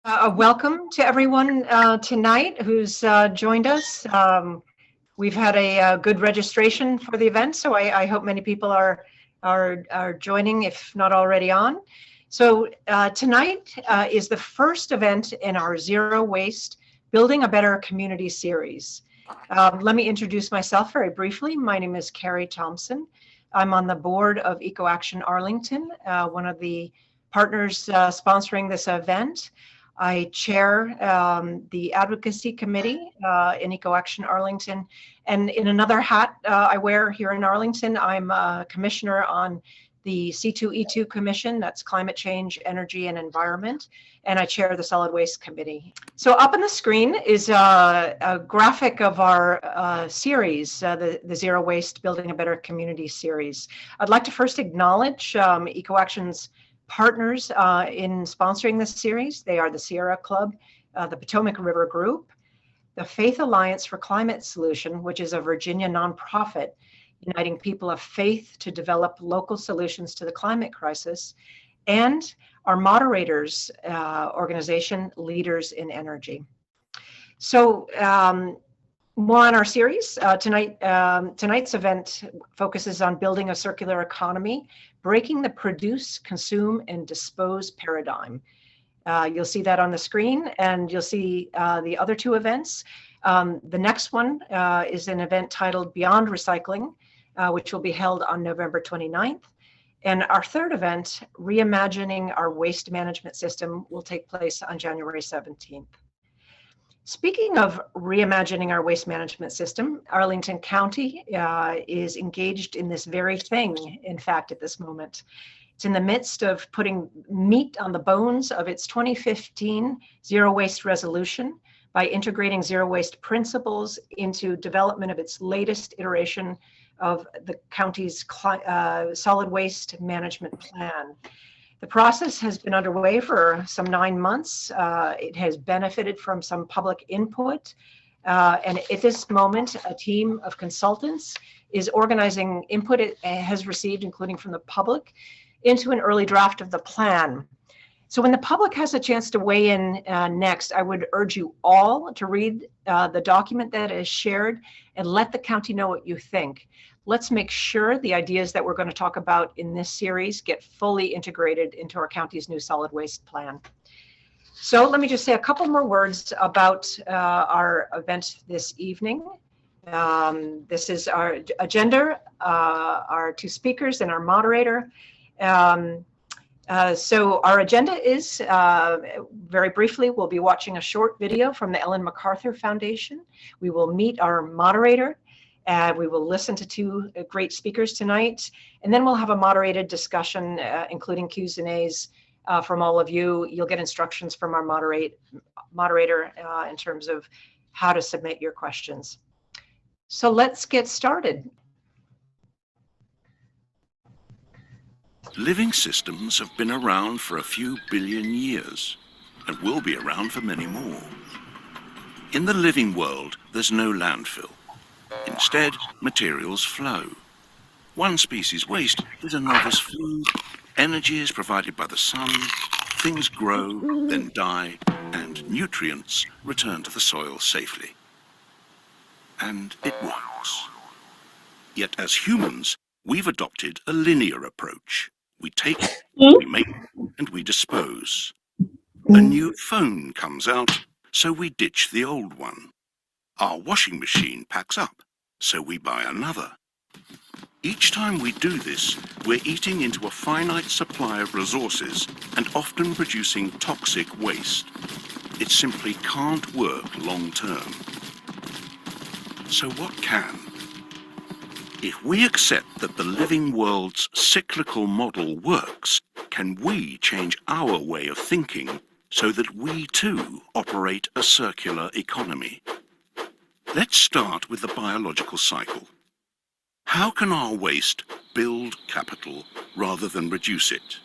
Welcome to everyone tonight who's joined us. We've had a good registration for the event, so I hope many people are joining, if not already on. So tonight is the first event in our Zero Waste Building a Better Community series. Let me introduce myself very briefly. My name is Carrie Thompson. I'm on the board of EcoAction Arlington, one of the partners sponsoring this event. I chair the advocacy committee in EcoAction Arlington. And in another hat I wear here in Arlington, I'm a commissioner on the C2E2 Commission, that's Climate Change, Energy, and Environment, and I chair the Solid Waste Committee. So up on the screen is a graphic of our series, the Zero Waste Building a Better Community series. I'd like to first acknowledge EcoAction's partners in sponsoring this series. They are the Sierra Club, the Potomac River Group, the Faith Alliance for Climate Solution, which is a Virginia nonprofit uniting people of faith to develop local solutions to the climate crisis, and our moderators organization, Leaders in Energy. So more on our series. Tonight's event focuses on building a circular economy, breaking the produce, consume, and dispose paradigm. You'll see that on the screen, and you'll see the other two events. The next one is an event titled Beyond Recycling, which will be held on November 29th. And our third event, Reimagining Our Waste Management System, will take place on January 17th. Speaking of reimagining our waste management system, Arlington County is engaged in this very thing, in fact, at this moment. It's in the midst of putting meat on the bones of its 2015 Zero Waste Resolution by integrating zero waste principles into development of its latest iteration of the county's solid waste management plan. The process has been underway for some 9 months. It has benefited from some public input. And at this moment, a team of consultants is organizing input it has received, including from the public, into an early draft of the plan. So when the public has a chance to weigh in next, I would urge you all to read the document that is shared and let the county know what you think. Let's make sure the ideas that we're going to talk about in this series get fully integrated into our county's new solid waste plan. So let me just say a couple more words about our event this evening. This is our agenda, our two speakers and our moderator. So our agenda is, very briefly, we'll be watching a short video from the Ellen MacArthur Foundation. We will meet our moderator. We will listen to two great speakers tonight, and then we'll have a moderated discussion, including Q's and A's from all of you. You'll get instructions from our moderator in terms of how to submit your questions. So let's get started. Living systems have been around for a few billion years and will be around for many more. In the living world, there's no landfill. Instead, materials flow. One species' waste is another's food, energy is provided by the sun, things grow, then die, and nutrients return to the soil safely. And it works. Yet as humans, we've adopted a linear approach. We take, we make, and we dispose. A new phone comes out, so we ditch the old one. Our washing machine packs up, so we buy another. Each time we do this, we're eating into a finite supply of resources and often producing toxic waste. It simply can't work long term. So what can? If we accept that the living world's cyclical model works, can we change our way of thinking so that we too operate a circular economy? Let's start with the biological cycle. How can our waste build capital rather than reduce it?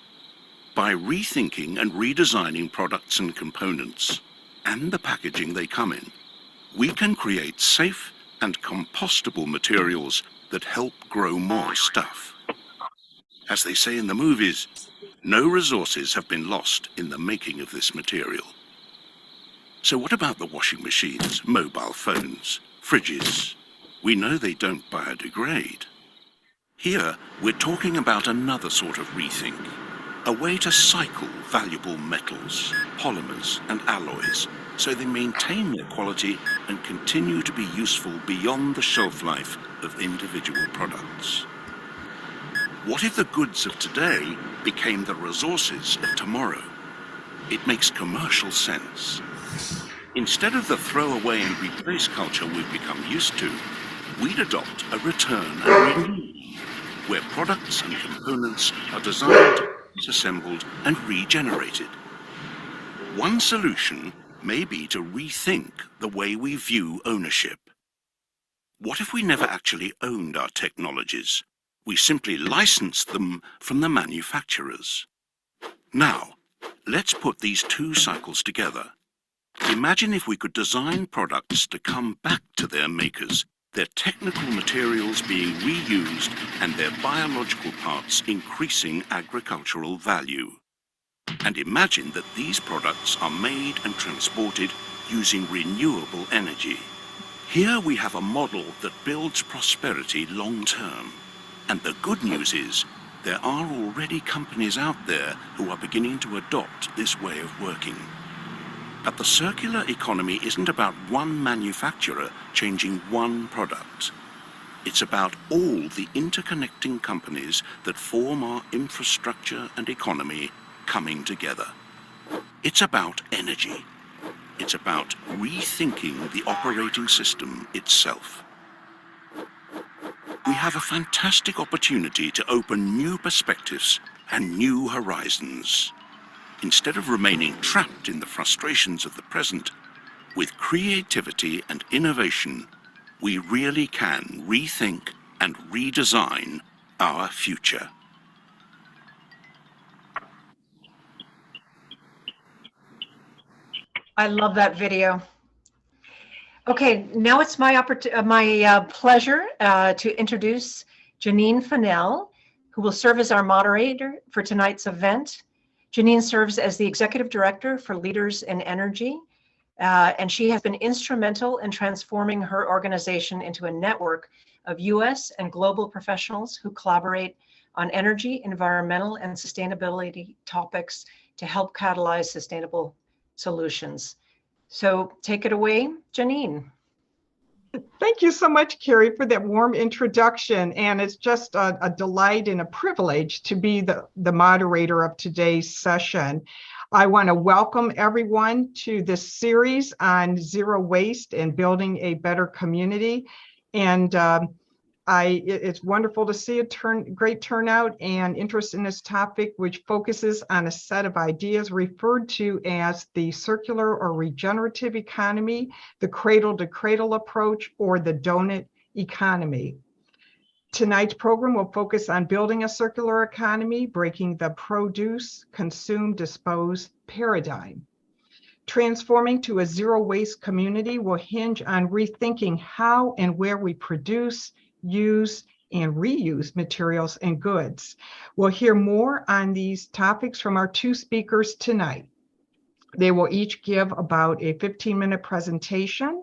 By rethinking and redesigning products and components, and the packaging they come in, we can create safe and compostable materials that help grow more stuff. As they say in the movies, no resources have been lost in the making of this material. So what about the washing machines, mobile phones, fridges? We know they don't biodegrade. Here, we're talking about another sort of rethink, a way to cycle valuable metals, polymers, and alloys so they maintain their quality and continue to be useful beyond the shelf life of individual products. What if the goods of today became the resources of tomorrow? It makes commercial sense. Instead of the throw away and replace culture we've become used to, we'd adopt a return and renew, where products and components are designed, disassembled, and regenerated. One solution may be to rethink the way we view ownership. What if we never actually owned our technologies? We simply licensed them from the manufacturers. Now, let's put these two cycles together. Imagine if we could design products to come back to their makers, their technical materials being reused and their biological parts increasing agricultural value. And imagine that these products are made and transported using renewable energy. Here we have a model that builds prosperity long term. And the good news is, there are already companies out there who are beginning to adopt this way of working. But the circular economy isn't about one manufacturer changing one product. It's about all the interconnecting companies that form our infrastructure and economy coming together. It's about energy. It's about rethinking the operating system itself. We have a fantastic opportunity to open new perspectives and new horizons. Instead of remaining trapped in the frustrations of the present, with creativity and innovation, we really can rethink and redesign our future. I love that video. Okay, now it's my pleasure to introduce Janine Fennell, who will serve as our moderator for tonight's event. Janine serves as the Executive Director for Leaders in Energy, and she has been instrumental in transforming her organization into a network of U.S. and global professionals who collaborate on energy, environmental, and sustainability topics to help catalyze sustainable solutions. So take it away, Janine. Thank you so much, Carrie, for that warm introduction. And it's just a delight and a privilege to be the moderator of today's session. I want to welcome everyone to this series on zero waste and building a better community. And it's wonderful to see a great turnout and interest in this topic, which focuses on a set of ideas referred to as the circular or regenerative economy, the cradle-to-cradle approach, or the donut economy. Tonight's program will focus on building a circular economy, breaking the produce, consume, dispose paradigm. Transforming to a zero-waste community will hinge on rethinking how and where we produce, use, and reuse materials and goods. We'll hear more on these topics from our two speakers tonight. They will each give about a 15-minute presentation.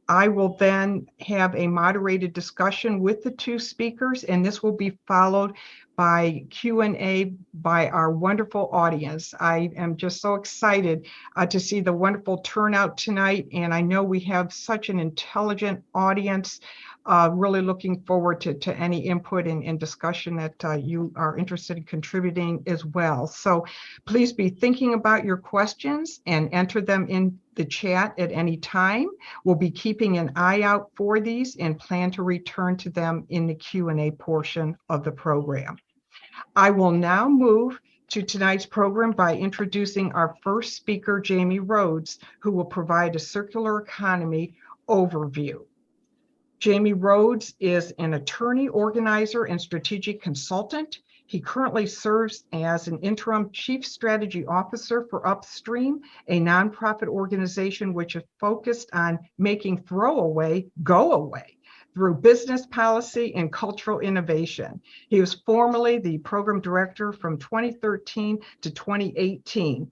I will then have a moderated discussion with the two speakers, and this will be followed by Q&A by our wonderful audience. I am just so excited to see the wonderful turnout tonight, and I know we have such an intelligent audience. Really looking forward to any input and discussion that you are interested in contributing as well. So please be thinking about your questions and enter them in the chat at any time. We'll be keeping an eye out for these and plan to return to them in the Q&A portion of the program. I will now move to tonight's program by introducing our first speaker, Jamie Rhodes, who will provide a circular economy overview. Jamie Rhodes is an attorney, organizer, and strategic consultant. He currently serves as an interim chief strategy officer for Upstream, a nonprofit organization which is focused on making throwaway go away through business policy and cultural innovation. He was formerly the program director from 2013 to 2018.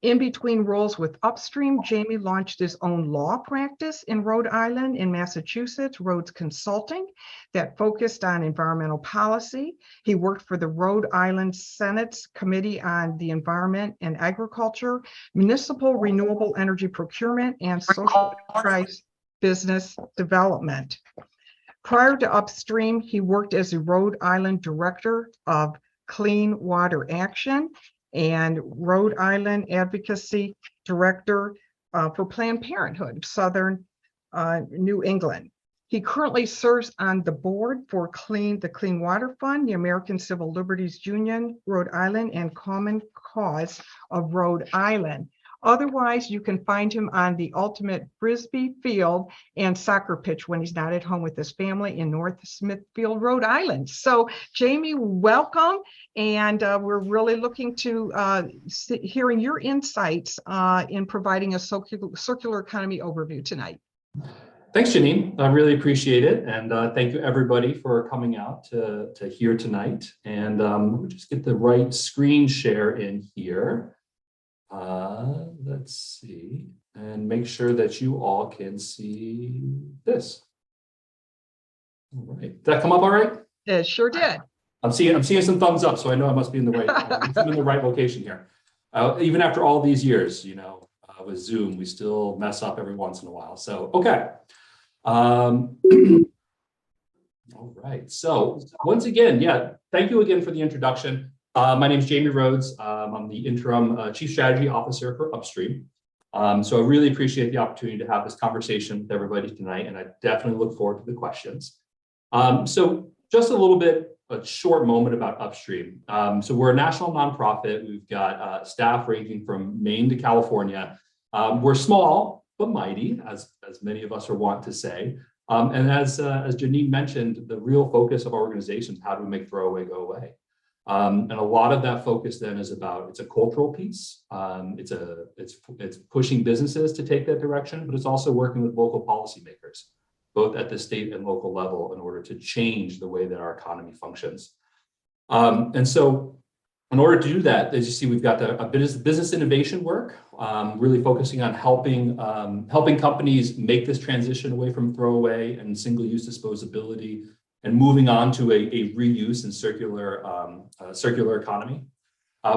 In between roles with Upstream, Jamie launched his own law practice in Rhode Island and Massachusetts, Rhodes Consulting, that focused on environmental policy. He worked for the Rhode Island Senate's Committee on the Environment and Agriculture, Municipal Renewable Energy Procurement, and Social Enterprise Business Development. Prior to Upstream, he worked as a Rhode Island Director of Clean Water Action and Rhode Island Advocacy Director for Planned Parenthood, Southern New England. He currently serves on the board for the Clean Water Fund, the American Civil Liberties Union, Rhode Island, and Common Cause of Rhode Island. Otherwise, you can find him on the ultimate Frisbee field and soccer pitch when he's not at home with his family in North Smithfield, Rhode Island. So, Jamie, welcome. And we're really looking to hearing your insights in providing a circular economy overview tonight. Thanks, Janine. I really appreciate it. And thank you, everybody, for coming out to hear tonight. And we'll just get the right screen share in here. Let's see, and make sure that you all can see this. All right, did that come up all right? It sure did. I'm seeing some thumbs up, so I know I must be in the right, I'm in the right location here. Even after all these years, you know, with Zoom, we still mess up every once in a while. So, okay. All right. So once again, yeah, thank you again for the introduction. My name is Jamie Rhodes. I'm the interim Chief Strategy Officer for Upstream. So I really appreciate the opportunity to have this conversation with everybody tonight, and I definitely look forward to the questions. So just a little bit, a short moment about Upstream. So we're a national nonprofit. We've got staff ranging from Maine to California. We're small but mighty, as many of us are wont to say. And as Janine mentioned, the real focus of our organization is how do we make throwaway go away? And a lot of that focus then is about, it's a cultural piece. It's pushing businesses to take that direction, but it's also working with local policymakers, both at the state and local level, in order to change the way that our economy functions. And so in order to do that, as you see, we've got a business innovation work, really focusing on helping companies make this transition away from throwaway and single-use disposability, and moving on to a reuse and circular economy.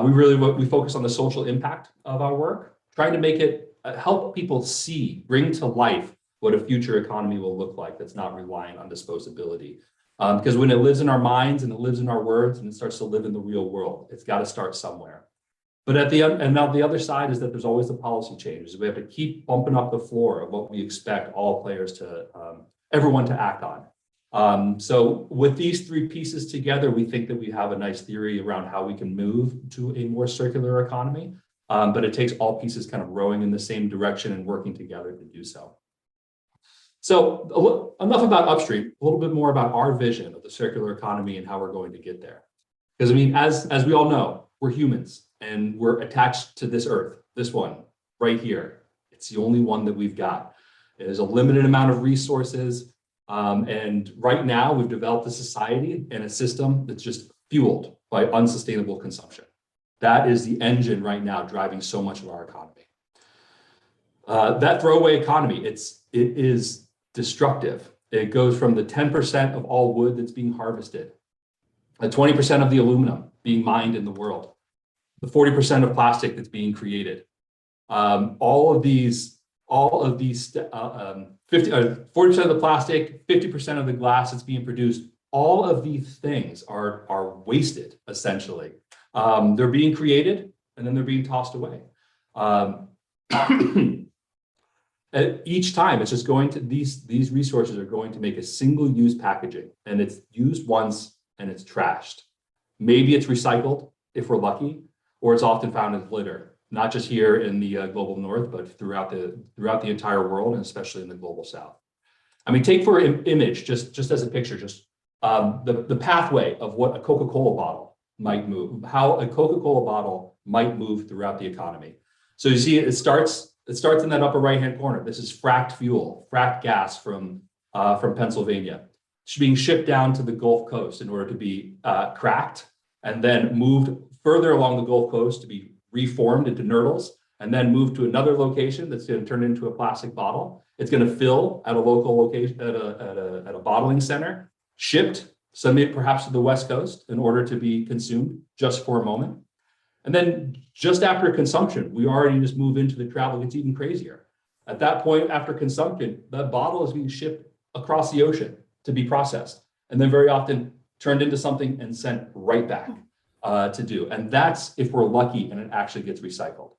We focus on the social impact of our work, trying to make it help people bring to life what a future economy will look like that's not relying on disposability. Because when it lives in our minds and it lives in our words and it starts to live in the real world, it's got to start somewhere. But now the other side is that there's always the policy changes. We have to keep bumping up the floor of what we expect all players to, everyone to act on. So with these three pieces together, we think that we have a nice theory around how we can move to a more circular economy. But it takes all pieces kind of rowing in the same direction and working together to do so. So enough about Upstream, a little bit more about our vision of the circular economy and how we're going to get there. Because I mean, as we all know, we're humans and we're attached to this earth, this one right here. It's the only one that we've got. There's a limited amount of resources. And right now we've developed a society and a system that's just fueled by unsustainable consumption. That is the engine right now driving so much of our economy. That throwaway economy, it is destructive. It goes from the 10% of all wood that's being harvested, the 20% of the aluminum being mined in the world, the 40% of plastic that's being created. 40% of the plastic, 50% of the glass that's being produced, all of these things are wasted, essentially. They're being created and then they're being tossed away. Each time it's just going to, these resources are going to make a single-use packaging, and it's used once and it's trashed. Maybe it's recycled if we're lucky, or it's often found as litter, not just here in the global north, but throughout the entire world, and especially in the global south. I mean, take for an image, just as a picture, the pathway of what a Coca-Cola bottle might move, how a Coca-Cola bottle might move throughout the economy. So you see, it starts in that upper right-hand corner. This is fracked fuel, fracked gas from Pennsylvania. It's being shipped down to the Gulf Coast in order to be cracked and then moved further along the Gulf Coast to be reformed into nurdles and then move to another location that's going to turn into a plastic bottle. It's going to fill at a local location, at a bottling center, shipped, some perhaps to the West Coast in order to be consumed just for a moment. And then just after consumption, we already just move into the travel gets even crazier. At that point, after consumption, that bottle is being shipped across the ocean to be processed, and then very often turned into something and sent right back to do. And that's if we're lucky and it actually gets recycled.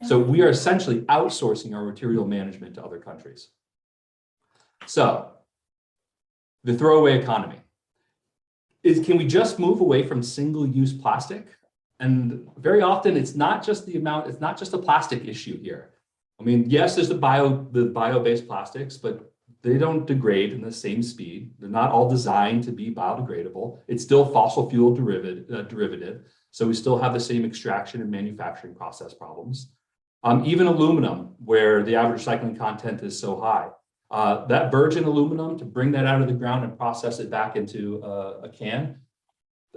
So we are essentially outsourcing our material management to other countries. So the throwaway economy can we just move away from single-use plastic? And very often it's not just the amount, it's not just a plastic issue here. I mean, yes, there's the bio-based plastics, but they don't degrade in the same speed. They're not all designed to be biodegradable. It's still fossil fuel derivative. So we still have the same extraction and manufacturing process problems. Even aluminum, where the average recycling content is so high. That virgin aluminum, to bring that out of the ground and process it back into a can,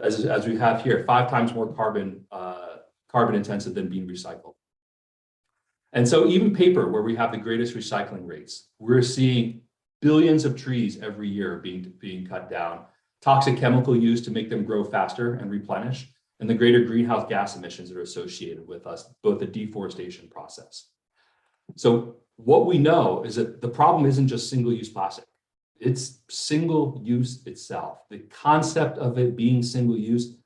as we have here, 5 times more carbon intensive than being recycled. And so even paper, where we have the greatest recycling rates, we're seeing billions of trees every year being cut down, toxic chemical use to make them grow faster and replenish, and the greater greenhouse gas emissions that are associated with both the deforestation process. So what we know is that the problem isn't just single-use plastic. It's single-use itself. The concept of it being single-use,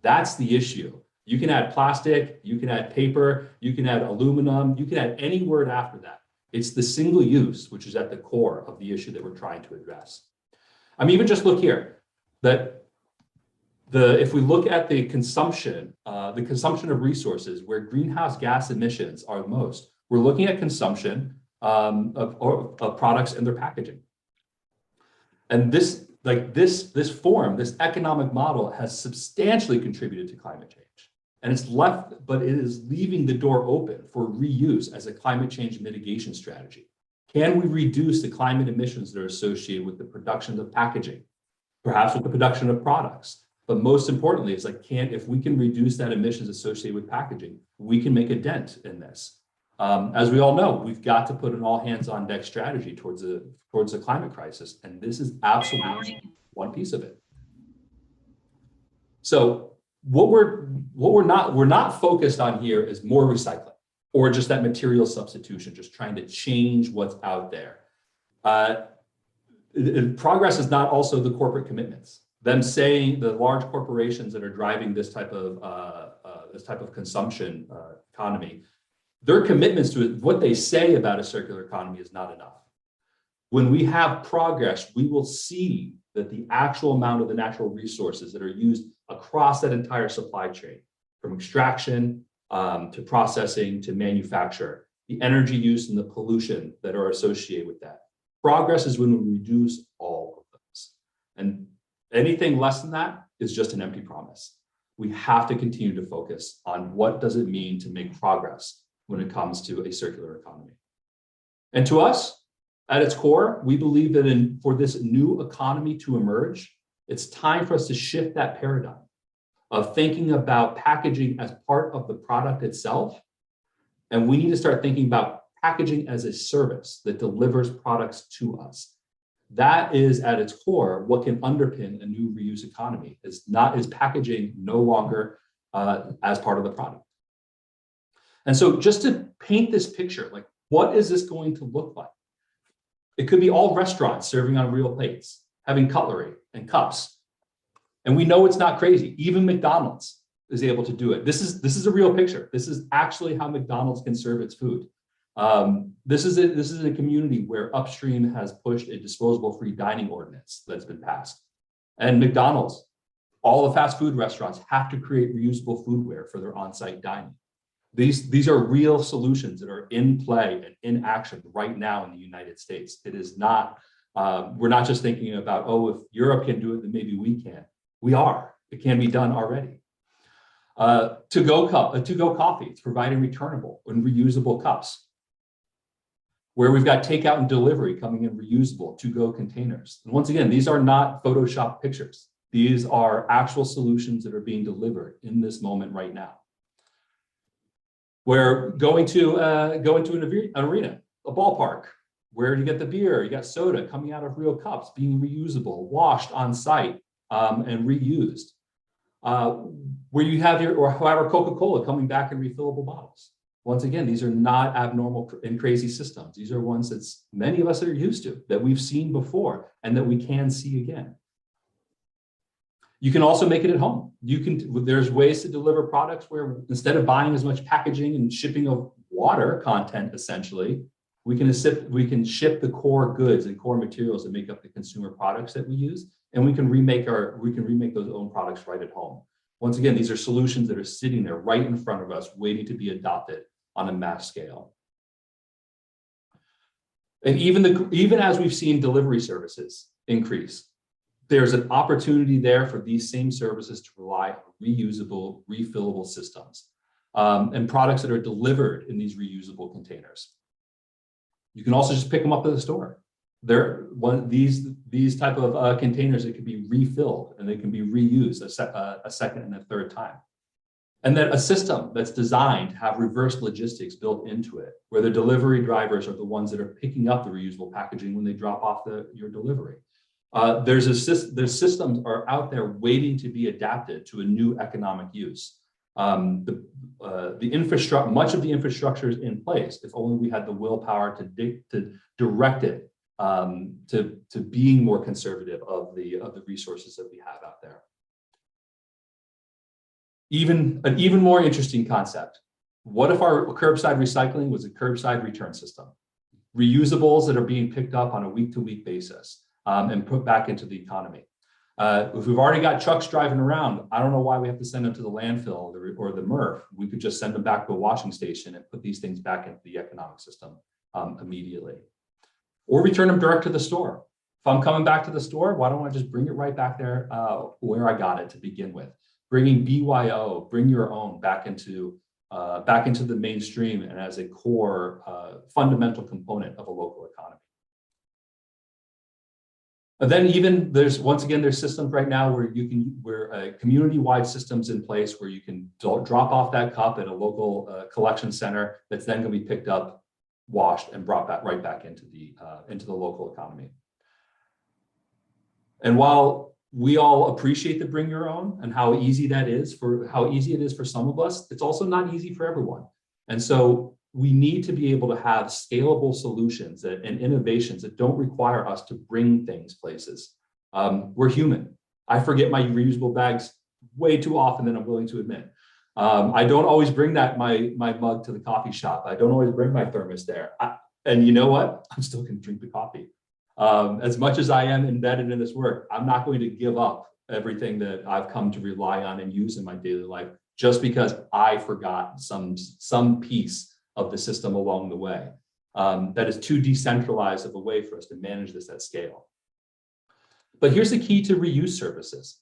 that's the issue. You can add plastic, you can add paper, you can add aluminum, you can add any word after that. It's the single use, which is at the core of the issue that we're trying to address. I mean, even just look here, that if we look at the consumption of resources where greenhouse gas emissions are the most, we're looking at consumption of products and their packaging. And this economic model has substantially contributed to climate change. And but it is leaving the door open for reuse as a climate change mitigation strategy. Can we reduce the climate emissions that are associated with the production of packaging, perhaps with the production of products? But most importantly, it's like, if we can reduce that emissions associated with packaging, we can make a dent in this. As we all know, we've got to put an all hands on deck strategy towards the climate crisis. And this is absolutely one piece of it. So we're not focused on here is more recycling or just that material substitution, just trying to change what's out there. Progress is not also the corporate commitments. Them saying the large corporations that are driving this type of consumption economy, their commitments to it, what they say about a circular economy is not enough. When we have progress, we will see that the actual amount of the natural resources that are used across that entire supply chain, from extraction to processing to manufacture, the energy use and the pollution that are associated with that. Progress is when we reduce all of those. And anything less than that is just an empty promise. We have to continue to focus on what does it mean to make progress when it comes to a circular economy. And to us, at its core, we believe that for this new economy to emerge, it's time for us to shift that paradigm of thinking about packaging as part of the product itself. And we need to start thinking about packaging as a service that delivers products to us. That is at its core what can underpin a new reuse economy. Is packaging no longer as part of the product. And so just to paint this picture, like, what is this going to look like? It could be all restaurants serving on real plates, having cutlery and cups. And we know it's not crazy. Even McDonald's is able to do it. This is a real picture. This is actually how McDonald's can serve its food. This is a community where Upstream has pushed a disposable free dining ordinance that's been passed. And McDonald's, all the fast food restaurants have to create reusable foodware for their on-site dining. These are real solutions that are in play and in action right now in the United States. It is not, we're not just thinking about, oh, if Europe can do it, then maybe we can. We are. It can be done already. To-go coffee, it's providing returnable and reusable cups. Where we've got takeout and delivery coming in reusable to-go containers. And once again, these are not Photoshop pictures. These are actual solutions that are being delivered in this moment right now. Where going to an arena, a ballpark, where you get the beer, you got soda coming out of real cups, being reusable, washed on site, and reused. Where you have or however, Coca-Cola coming back in refillable bottles. Once again, these are not abnormal and crazy systems. These are ones that many of us are used to, that we've seen before, and that we can see again. You can also make it at home. There's ways to deliver products where instead of buying as much packaging and shipping of water content, essentially, we can ship the core goods and core materials that make up the consumer products that we use, and we can remake those own products right at home. Once again, these are solutions that are sitting there right in front of us, waiting to be adopted on a mass scale. And even as we've seen delivery services increase, there's an opportunity there for these same services to rely on reusable, refillable systems and products that are delivered in these reusable containers. You can also just pick them up at the store. These type of containers that can be refilled and they can be reused a second and a third time. And then a system that's designed to have reverse logistics built into it, where the delivery drivers are the ones that are picking up the reusable packaging when they drop off your delivery. There's systems are out there waiting to be adapted to a new economic use. The infrastructure, much of the infrastructure is in place. If only we had the willpower to direct it to being more conservative of the resources that we have out there. An even more interesting concept. What if our curbside recycling was a curbside return system? Reusables that are being picked up on a week-to-week basis and put back into the economy. If we've already got trucks driving around, I don't know why we have to send them to the landfill or the MRF. We could just send them back to a washing station and put these things back into the economic system immediately. Or return them direct to the store. If I'm coming back to the store, why don't I just bring it right back there where I got it to begin with? Bringing BYO, bring your own, back into the mainstream and as a core fundamental component of a local economy. And then even there's systems right now where community-wide systems in place where you can drop off that cup at a local collection center that's then going to be picked up, washed, and brought right back into the local economy. And while we all appreciate the bring your own and how easy it is for some of us, it's also not easy for everyone. And so we need to be able to have scalable solutions and innovations that don't require us to bring things places. We're human. I forget my reusable bags way too often than I'm willing to admit. I don't always bring my mug to the coffee shop. I don't always bring my thermos there. And you know what? I'm still going to drink the coffee. As much as I am embedded in this work, I'm not going to give up everything that I've come to rely on and use in my daily life just because I forgot some piece of the system along the way. That is too decentralized of a way for us to manage this at scale. But here's the key to reuse services.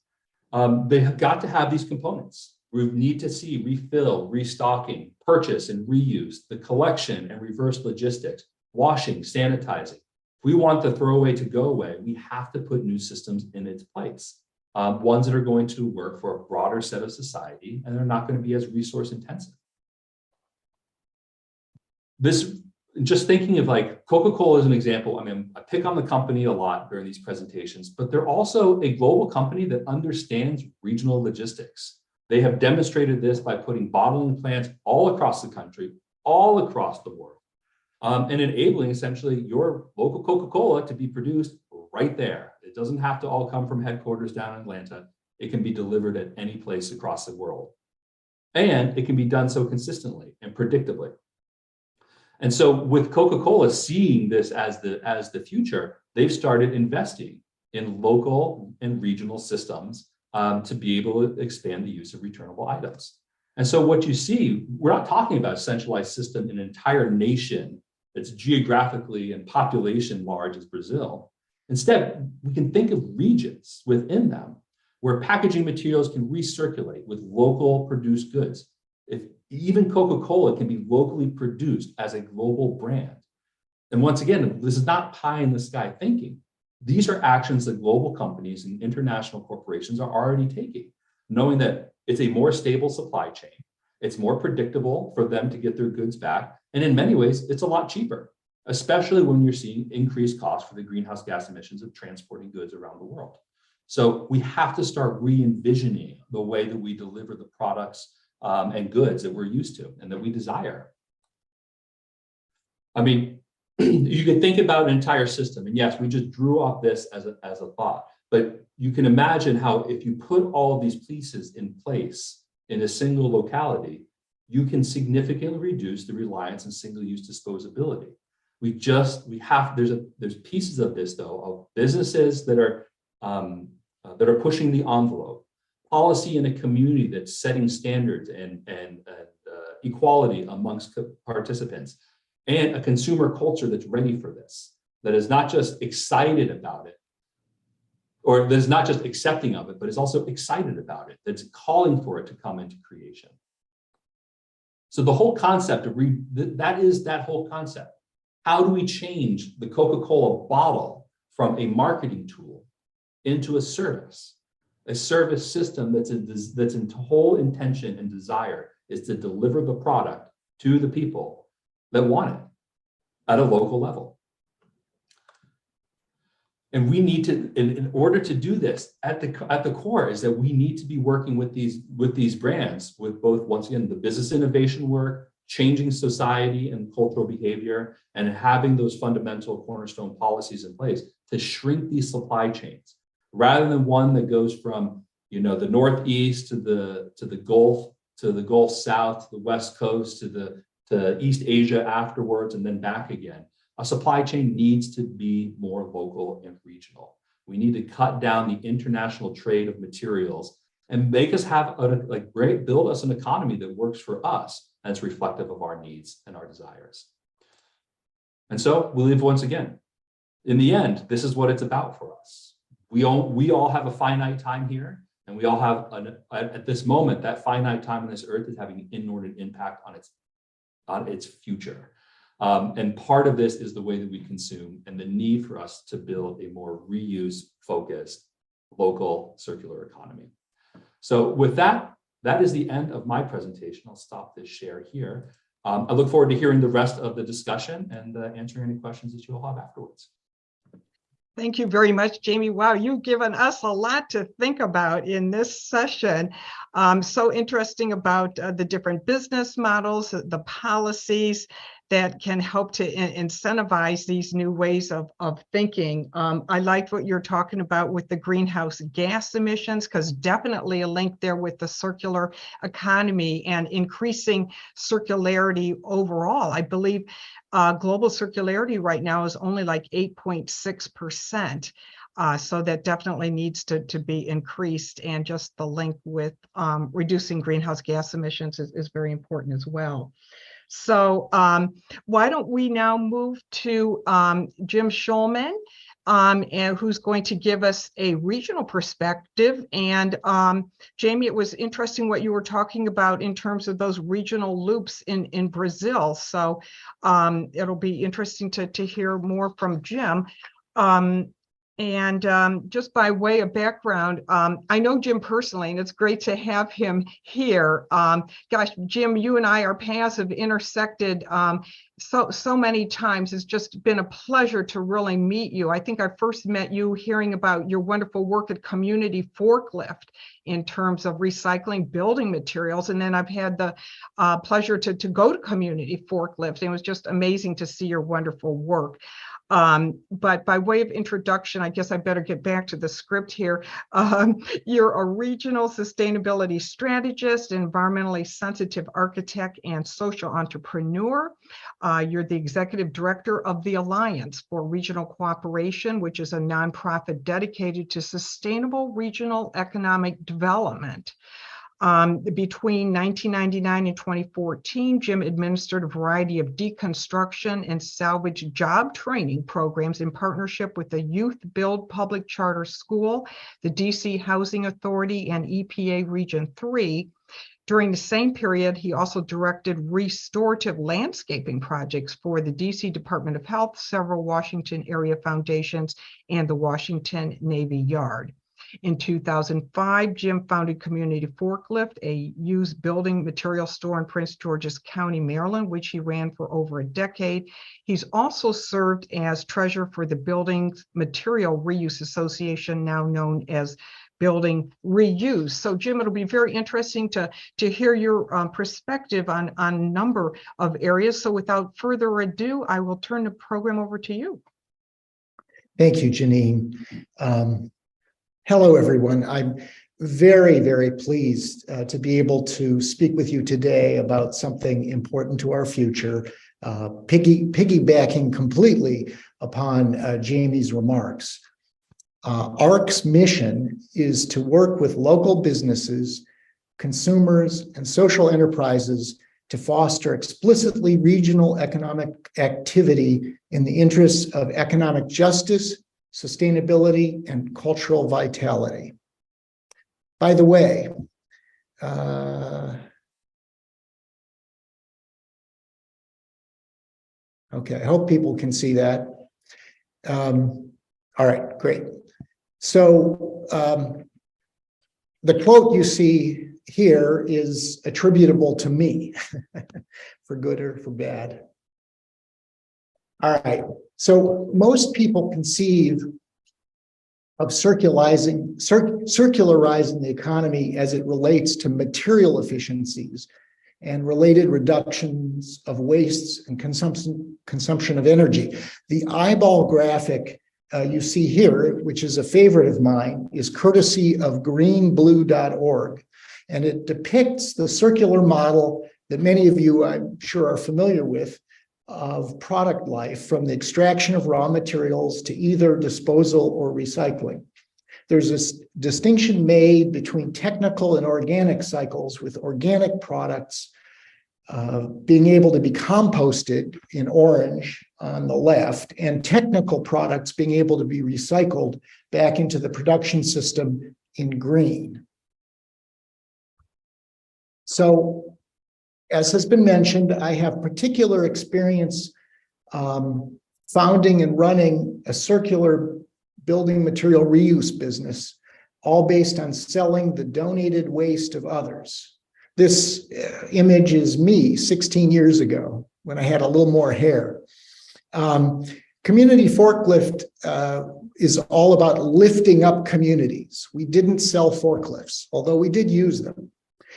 They have got to have these components. We need to see refill, restocking, purchase and reuse, the collection and reverse logistics, washing, sanitizing. If we want the throwaway to go away, we have to put new systems in its place. Ones that are going to work for a broader set of society and they're not going to be as resource intensive. Just thinking of like Coca-Cola as an example, I mean, I pick on the company a lot during these presentations, but they're also a global company that understands regional logistics. They have demonstrated this by putting bottling plants all across the country, all across the world, and enabling essentially your local Coca-Cola to be produced right there. It doesn't have to all come from headquarters down in Atlanta. It can be delivered at any place across the world. And it can be done so consistently and predictably. And so with Coca-Cola seeing this as the future, they've started investing in local and regional systems to be able to expand the use of returnable items. And so what you see, we're not talking about a centralized system in an entire nation that's geographically and population large as Brazil. Instead, we can think of regions within them where packaging materials can recirculate with local produced goods. If even Coca-Cola can be locally produced as a global brand. And once again, this is not pie in the sky thinking. These are actions that global companies and international corporations are already taking, knowing that it's a more stable supply chain. It's more predictable for them to get their goods back. And in many ways, it's a lot cheaper, especially when you're seeing increased costs for the greenhouse gas emissions of transporting goods around the world. So we have to start re-envisioning the way that we deliver the products and goods that we're used to and that we desire. I mean, you could think about an entire system. And yes, we just drew up this as a thought, but you can imagine how if you put all of these pieces in place in a single locality, you can significantly reduce the reliance on single-use disposability. There's pieces of this though, of businesses that are pushing the envelope, policy in a community that's setting standards and equality amongst participants, and a consumer culture that's ready for this, that is not just excited about it, or that is not just accepting of it, but is also excited about it, that's calling for it to come into creation. So the whole concept of that whole concept. How do we change the Coca-Cola bottle from a marketing tool into a service system that's in whole intention and desire is to deliver the product to the people that want it at a local level. And we need to, in order to do this, at the core is that we need to be working with these brands, with both, once again, the business innovation work, changing society and cultural behavior, and having those fundamental cornerstone policies in place to shrink these supply chains, rather than one that goes from, the Northeast to the Gulf South, to the West Coast, to East Asia afterwards, and then back again. A supply chain needs to be more local and regional. We need to cut down the international trade of materials and make us have build us an economy that works for us and it's reflective of our needs and our desires. And so we live, once again, in the end, this is what it's about for us. We all have a finite time here, and we all have at this moment, that finite time on this earth is having an inordinate impact on its future. And part of this is the way that we consume and the need for us to build a more reuse-focused, local, circular economy. So with that is the end of my presentation. I'll stop this share here. I look forward to hearing the rest of the discussion and answering any questions that you all have afterwards. Thank you very much, Jamie. Wow, you've given us a lot to think about in this session. So interesting about the different business models, the policies that can help to incentivize these new ways of thinking. I liked what you're talking about with the greenhouse gas emissions, because definitely a link there with the circular economy and increasing circularity overall. I believe global circularity right now is only like 8.6%. So that definitely needs to be increased, and just the link with reducing greenhouse gas emissions is very important as well. So why don't we now move to Jim Schulman, and who's going to give us a regional perspective. And Jamie, it was interesting what you were talking about in terms of those regional loops in Brazil. So it'll be interesting to hear more from Jim. And just by way of background, I know Jim personally, and it's great to have him here. Gosh, Jim, you and I, our paths have intersected so many times. It's just been a pleasure to really meet you. I think I first met you hearing about your wonderful work at Community Forklift in terms of recycling building materials. And then I've had the pleasure to go to Community Forklift. And it was just amazing to see your wonderful work. But by way of introduction, I guess I better get back to the script here. You're a regional sustainability strategist, environmentally sensitive architect, and social entrepreneur. You're the executive director of the Alliance for Regional Cooperation, which is a nonprofit dedicated to sustainable regional economic development. Between 1999 and 2014, Jim administered a variety of deconstruction and salvage job training programs in partnership with the Youth Build Public Charter School, the DC Housing Authority, and EPA Region 3. During the same period, he also directed restorative landscaping projects for the DC Department of Health, several Washington area foundations, and the Washington Navy Yard. In 2005, Jim founded Community Forklift, a used building material store in Prince George's County, Maryland, which he ran for over a decade. He's also served as treasurer for the Building Material Reuse Association, now known as Building Reuse. So Jim, it'll be very interesting to hear your perspective on a number of areas. So without further ado, I will turn the program over to you. Thank you, Janine. Hello, everyone. I'm very, very pleased to be able to speak with you today about something important to our future, piggybacking completely upon Jamie's remarks. ARC's mission is to work with local businesses, consumers, and social enterprises to foster explicitly regional economic activity in the interests of economic justice, sustainability, and cultural vitality. By the way, okay, I hope people can see that. All right, great. So the quote you see here is attributable to me, for good or for bad. All right, so most people conceive of circularizing the economy as it relates to material efficiencies and related reductions of wastes and consumption of energy. The eyeball graphic you see here, which is a favorite of mine, is courtesy of greenblue.org. And it depicts the circular model that many of you, I'm sure, are familiar with of product life from the extraction of raw materials to either disposal or recycling. There's this distinction made between technical and organic cycles, with organic products being able to be composted in orange on the left, and technical products being able to be recycled back into the production system in green. So, as has been mentioned, I have particular experience founding and running a circular building material reuse business, all based on selling the donated waste of others. This image is me 16 years ago when I had a little more hair. Community Forklift is all about lifting up communities. We didn't sell forklifts, although we did use them.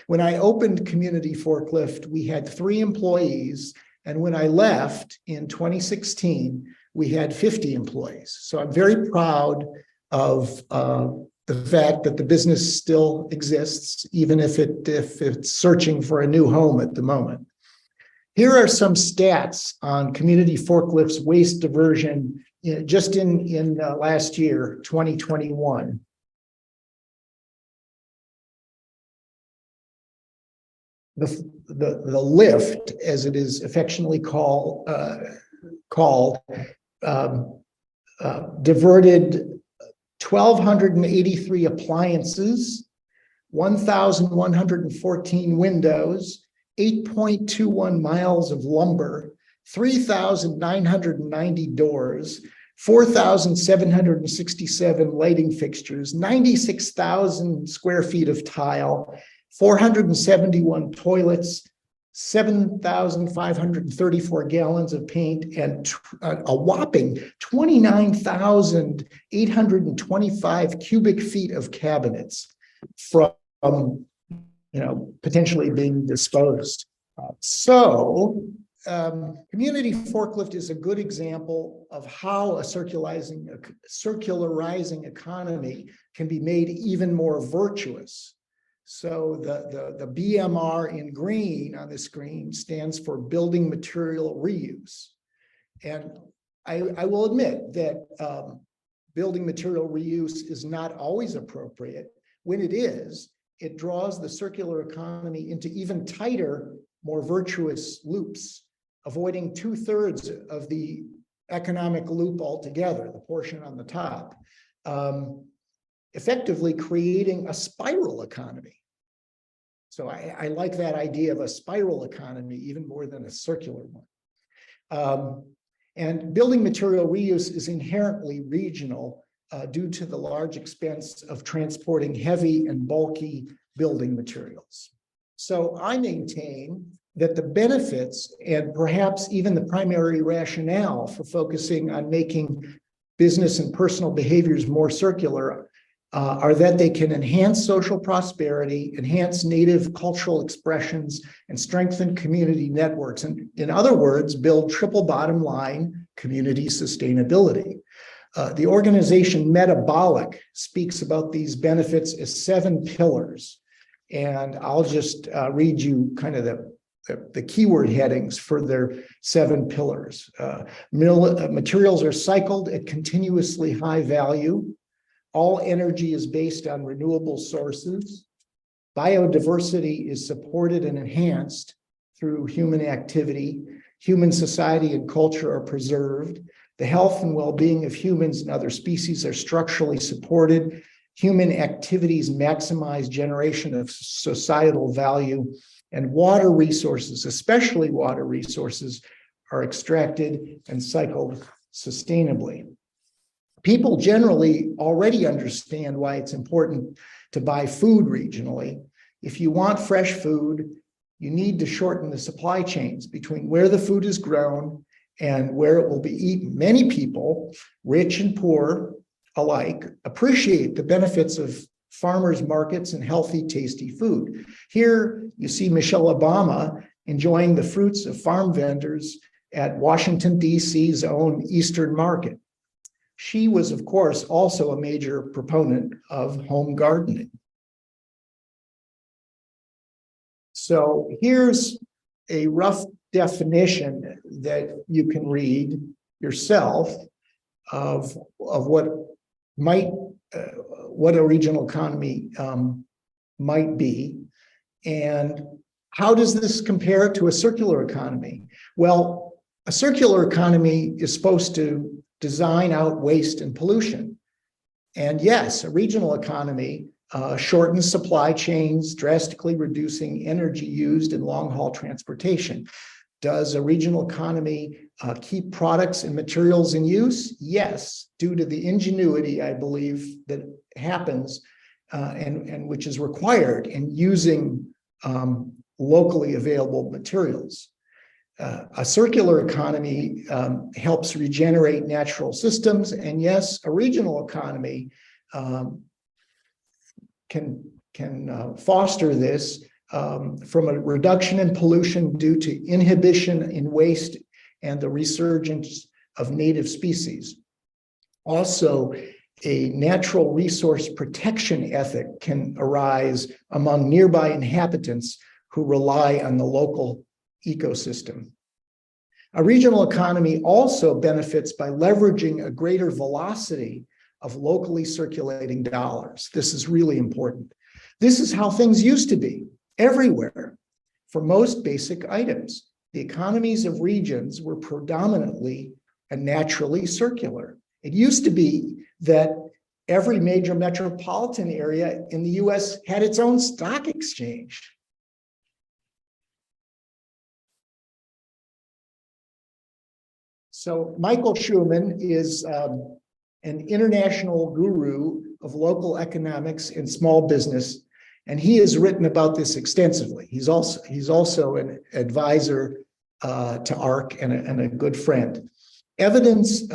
When I opened Community Forklift, we had 3 employees, and when I left in 2016, we had 50 employees. So I'm very proud of the fact that the business still exists, even if it's searching for a new home at the moment. Here are some stats on Community Forklift's waste diversion just in last year, 2021. The lift, as it is affectionately called, diverted 1,283 appliances, 1,114 windows, 8.21 miles of lumber, 3,990 doors, 4,767 lighting fixtures, 96,000 square feet of tile, 471 toilets, 7,534 gallons of paint, and a whopping 29,825 cubic feet of cabinets from, potentially being disposed. Community Forklift is a good example of how a circularizing economy can be made even more virtuous. So the BMR in green on the screen stands for building material reuse. And I will admit that building material reuse is not always appropriate. When it is, it draws the circular economy into even tighter, more virtuous loops, avoiding 2/3 of the economic loop altogether, the portion on the top, effectively creating a spiral economy. So I like that idea of a spiral economy even more than a circular one. And building material reuse is inherently regional. due to the large expense of transporting heavy and bulky building materials. So I maintain that the benefits and perhaps even the primary rationale for focusing on making business and personal behaviors more circular are that they can enhance social prosperity, enhance native cultural expressions, and strengthen community networks. And in other words, build triple bottom line community sustainability. The organization Metabolic speaks about these benefits as 7 pillars. And I'll just read you kind of the keyword headings for their 7 pillars. Materials are cycled at continuously high value. All energy is based on renewable sources. Biodiversity is supported and enhanced through human activity. Human society and culture are preserved. The health and well-being of humans and other species are structurally supported. Human activities maximize generation of societal value, and water resources, especially water resources, are extracted and cycled sustainably. People generally already understand why it's important to buy food regionally. If you want fresh food, you need to shorten the supply chains between where the food is grown and where it will be eaten. Many people, rich and poor alike, appreciate the benefits of farmers markets and healthy, tasty food. Here you see Michelle Obama enjoying the fruits of farm vendors at Washington, D.C.'s own Eastern Market. She was, of course, also a major proponent of home gardening. So here's a rough definition that you can read yourself of what a regional economy might be. And how does this compare to a circular economy? Well, a circular economy is supposed to design out waste and pollution. And yes, a regional economy shortens supply chains, drastically reducing energy used in long-haul transportation. Does a regional economy keep products and materials in use? Yes, due to the ingenuity, I believe, that happens and which is required in using locally available materials. A circular economy helps regenerate natural systems, and yes, a regional economy can foster this from a reduction in pollution due to inhibition in waste and the resurgence of native species. Also, a natural resource protection ethic can arise among nearby inhabitants who rely on the local ecosystem. A regional economy also benefits by leveraging a greater velocity of locally circulating dollars. This is really important. This is how things used to be everywhere. For most basic items, the economies of regions were predominantly and naturally circular. It used to be that every major metropolitan area in the US had its own stock exchange. So Michael Schuman is an international guru of local economics and small business, and he has written about this extensively. He's also an advisor to ARC and a good friend. Evidence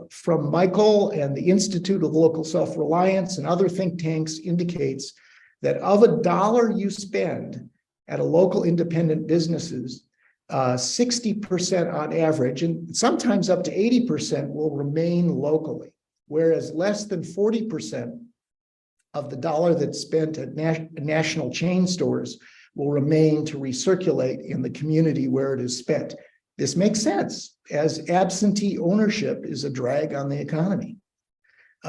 from Michael and the Institute of Local Self-Reliance and other think tanks indicates that of $1 you spend at a local independent businesses, 60% on average, and sometimes up to 80% will remain locally, whereas less than 40% of the dollar that's spent at national chain stores will remain to recirculate in the community where it is spent. This makes sense, as absentee ownership is a drag on the economy.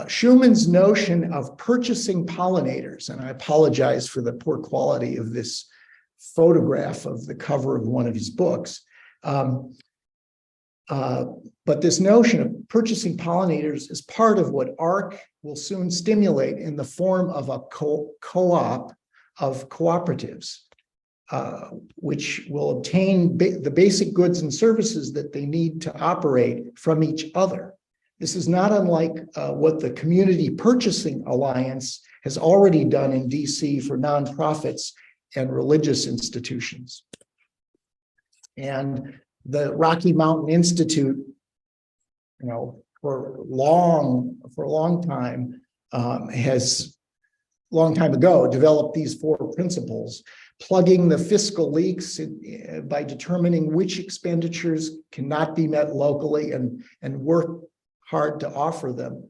Schuman's notion of purchasing pollinators, and I apologize for the poor quality of this photograph of the cover of one of his books, but this notion of purchasing pollinators is part of what ARC will soon stimulate in the form of a co-op of cooperatives, which will obtain the basic goods and services that they need to operate from each other. This is not unlike what the Community Purchasing Alliance has already done in DC for nonprofits and religious institutions. And the Rocky Mountain Institute, for a long time, has long time ago developed these 4 principles, plugging the fiscal leaks by determining which expenditures cannot be met locally and work hard to offer them,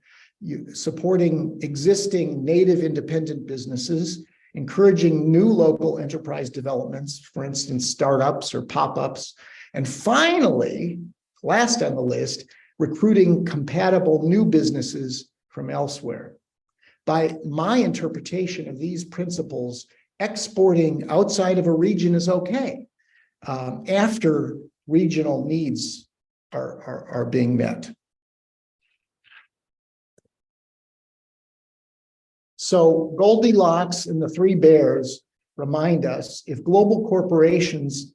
supporting existing native independent businesses, encouraging new local enterprise developments, for instance, startups or pop-ups, and finally, last on the list, recruiting compatible new businesses from elsewhere. By my interpretation of these principles, exporting outside of a region is okay after regional needs are being met. So Goldilocks and the 3 bears remind us if global corporations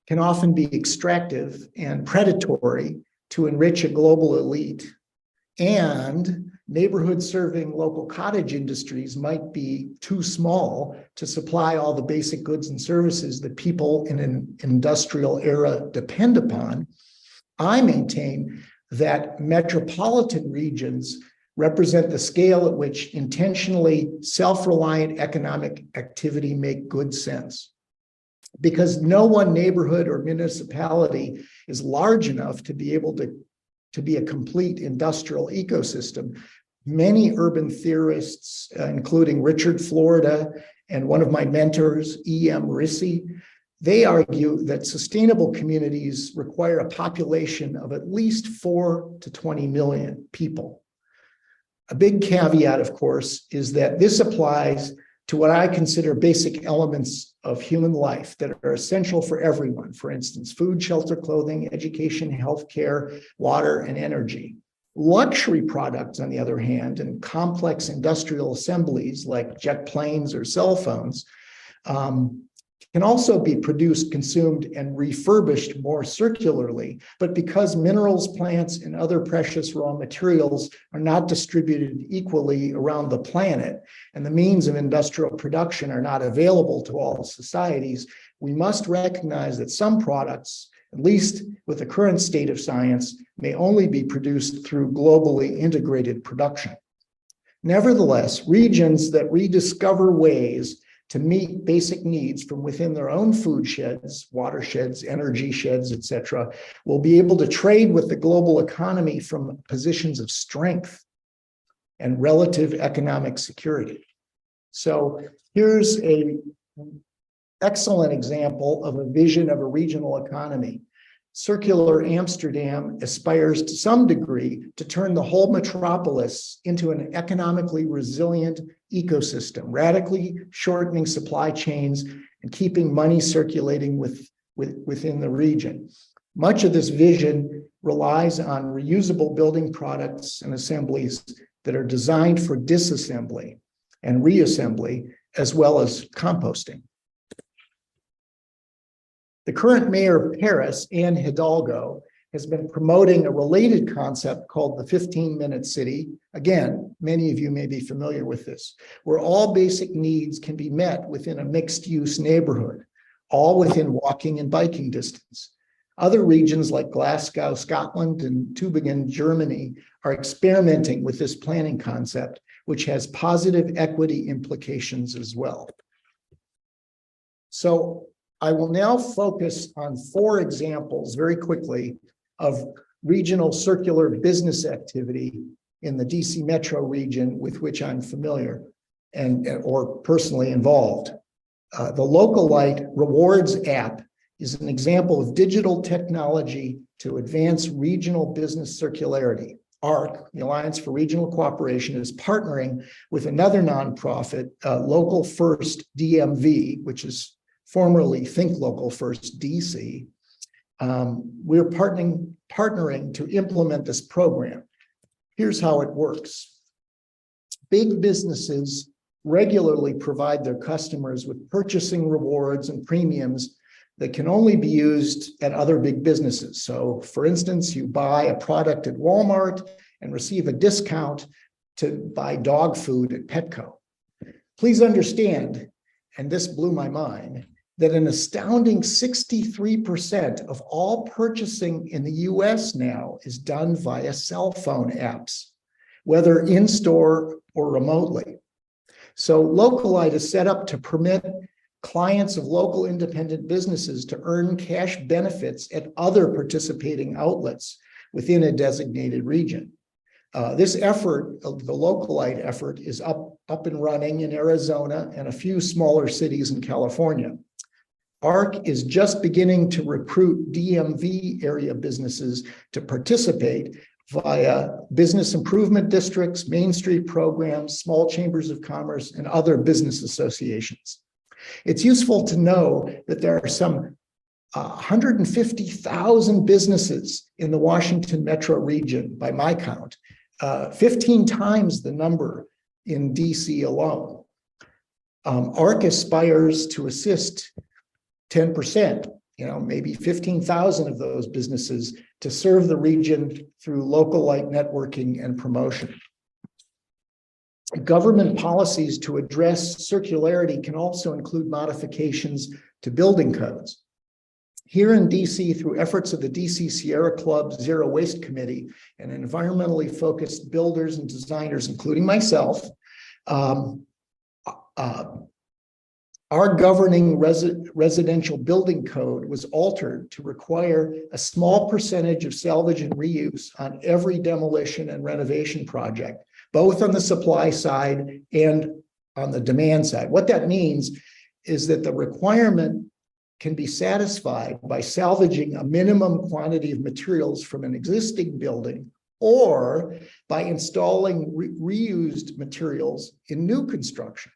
can often be extractive and predatory to enrich a global elite, and neighborhood serving local cottage industries might be too small to supply all the basic goods and services that people in an industrial era depend upon, I maintain that metropolitan regions represent the scale at which intentionally self-reliant economic activity make good sense. Because no one neighborhood or municipality is large enough to be able to be a complete industrial ecosystem. Many urban theorists, including Richard Florida and one of my mentors, E.M. Rissy, they argue that sustainable communities require a population of at least 4 to 20 million people. A big caveat, of course, is that this applies to what I consider basic elements of human life that are essential for everyone. For instance, food, shelter, clothing, education, healthcare, water, and energy. Luxury products, on the other hand, and complex industrial assemblies like jet planes or cell phones can also be produced, consumed, and refurbished more circularly. But because minerals, plants, and other precious raw materials are not distributed equally around the planet, and the means of industrial production are not available to all societies, we must recognize that some products, at least with the current state of science, may only be produced through globally integrated production. Nevertheless, regions that rediscover ways to meet basic needs from within their own food sheds, watersheds, energy sheds, etc., will be able to trade with the global economy from positions of strength and relative economic security. So here's an excellent example of a vision of a regional economy. Circular Amsterdam aspires to some degree to turn the whole metropolis into an economically resilient ecosystem, radically shortening supply chains and keeping money circulating within the region. Much of this vision relies on reusable building products and assemblies that are designed for disassembly and reassembly, as well as composting. The current mayor of Paris, Anne Hidalgo, has been promoting a related concept called the 15-minute city. Again, many of you may be familiar with this, where all basic needs can be met within a mixed-use neighborhood, all within walking and biking distance. Other regions like Glasgow, Scotland, and Tübingen, Germany, are experimenting with this planning concept, which has positive equity implications as well. So I will now focus on 4 examples very quickly of regional circular business activity in the DC metro region with which I'm familiar or personally involved. The Localite Rewards app is an example of digital technology to advance regional business circularity. ARC, the Alliance for Regional Cooperation, is partnering with another nonprofit, Local First DMV, which is formerly Think Local First DC. We're partnering to implement this program. Here's how it works. Big businesses regularly provide their customers with purchasing rewards and premiums that can only be used at other big businesses. So for instance, you buy a product at Walmart and receive a discount to buy dog food at Petco. Please understand, and this blew my mind, that an astounding 63% of all purchasing in the US now is done via cell phone apps, whether in-store or remotely. So Localite is set up to permit clients of local independent businesses to earn cash benefits at other participating outlets within a designated region. This effort, the Localite effort, is up and running in Arizona and a few smaller cities in California. ARC is just beginning to recruit DMV area businesses to participate via business improvement districts, Main Street programs, small chambers of commerce, and other business associations. It's useful to know that there are some 150,000 businesses in the Washington metro region, by my count, 15 times the number in DC alone. ARC aspires to assist 10%, maybe 15,000 of those businesses to serve the region through Localite networking and promotion. Government policies to address circularity can also include modifications to building codes. Here in DC, through efforts of the DC Sierra Club Zero Waste Committee and environmentally focused builders and designers, including myself, our governing residential building code was altered to require a small percentage of salvage and reuse on every demolition and renovation project, both on the supply side and on the demand side. What that means is that the requirement can be satisfied by salvaging a minimum quantity of materials from an existing building or by installing reused materials in new construction.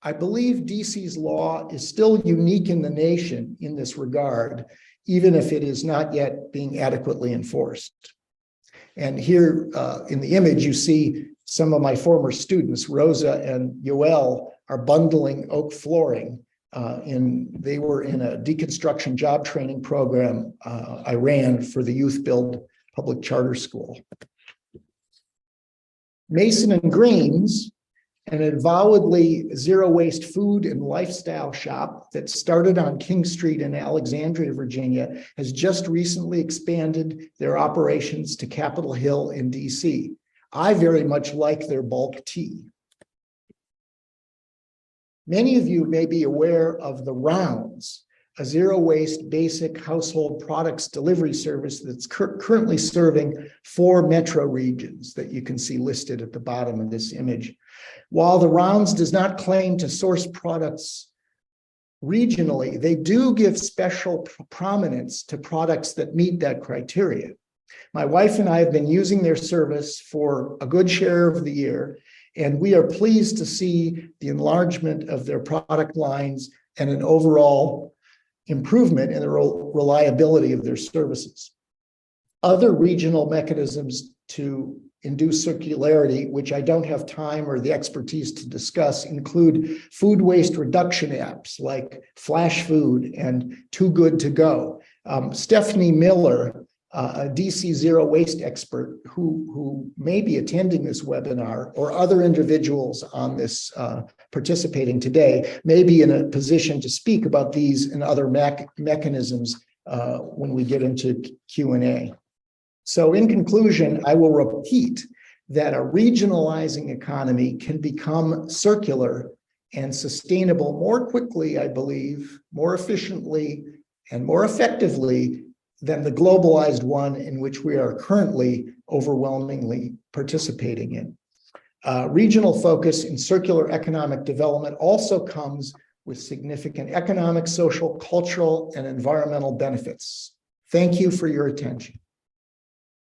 I believe DC's law is still unique in the nation in this regard, even if it is not yet being adequately enforced. And here in the image, you see some of my former students, Rosa and Yoel, are bundling oak flooring. They were in a deconstruction job training program I ran for the Youth Build Public Charter School. Mason and Greens, an avowedly zero waste food and lifestyle shop that started on King Street in Alexandria, Virginia, has just recently expanded their operations to Capitol Hill in DC. I very much like their bulk tea. Many of you may be aware of the Rounds, a zero waste basic household products delivery service that's currently serving 4 metro regions that you can see listed at the bottom of this image. While the Rounds does not claim to source products regionally, they do give special prominence to products that meet that criteria. My wife and I have been using their service for a good share of the year, and we are pleased to see the enlargement of their product lines and an overall improvement in the reliability of their services. Other regional mechanisms to induce circularity, which I don't have time or the expertise to discuss, include food waste reduction apps like Flash Food and Too Good to Go. Stephanie Miller, a DC zero waste expert who may be attending this webinar, or other individuals on this participating today, may be in a position to speak about these and other mechanisms when we get into Q&A. So in conclusion, I will repeat that a regionalizing economy can become circular and sustainable more quickly, I believe, more efficiently, and more effectively than the globalized one in which we are currently overwhelmingly participating in. Regional focus in circular economic development also comes with significant economic, social, cultural, and environmental benefits. Thank you for your attention.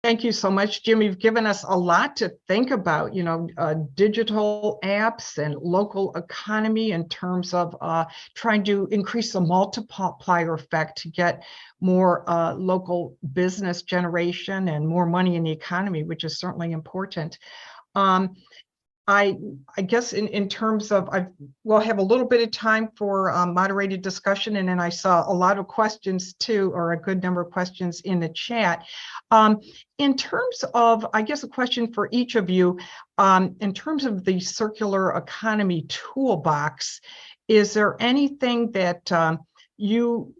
Thank you so much, Jim. You've given us a lot to think about, digital apps and local economy in terms of trying to increase the multiplier effect to get more local business generation and more money in the economy, which is certainly important. I guess in terms of, we'll have a little bit of time for moderated discussion, and then I saw a lot of questions too, or a good number of questions in the chat. In terms of, I guess, a question for each of you, in terms of the circular economy toolbox, is there anything that you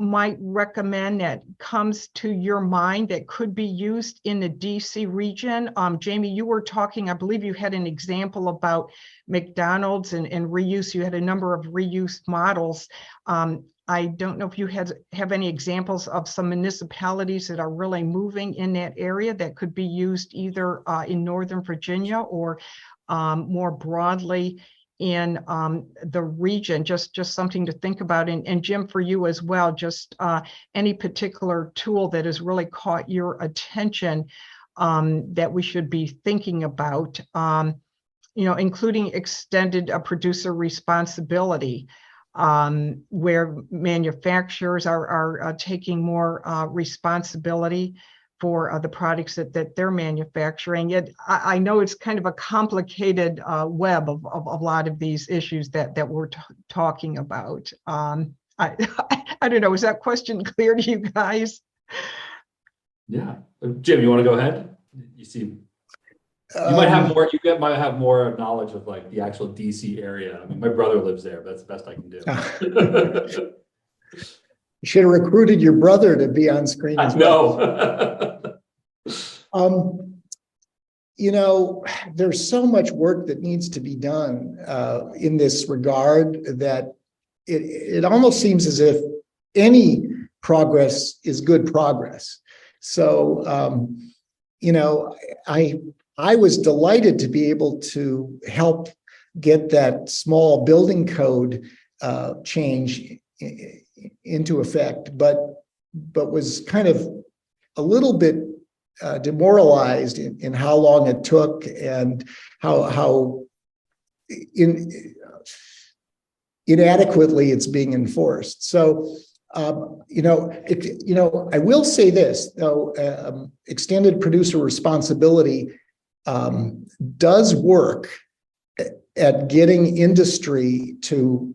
might recommend that comes to your mind that could be used in the DC region? Jamie, you were talking, I believe you had an example about McDonald's and reuse. You had a number of reuse models. I don't know if you have any examples of some municipalities that are really moving in that area that could be used either in Northern Virginia or more broadly in the region. Just something to think about. And Jim, for you as well, just any particular tool that has really caught your attention that we should be thinking about, including extended producer responsibility, where manufacturers are taking more responsibility for the products that they're manufacturing. I know it's kind of a complicated web of a lot of these issues that we're talking about. I don't know, is that question clear to you guys? Yeah, Jim, you want to go ahead? You seem, you might have more. You might have more knowledge of like the actual DC area. I mean, my brother lives there. But that's the best I can do. You should have recruited your brother to be on screen as well. There's so much work that needs to be done in this regard that it almost seems as if any progress is good progress. So, I was delighted to be able to help get that small building code change into effect, but was kind of a little bit demoralized in how long it took and how inadequately it's being enforced. So, I will say this though: extended producer responsibility does work at getting industry to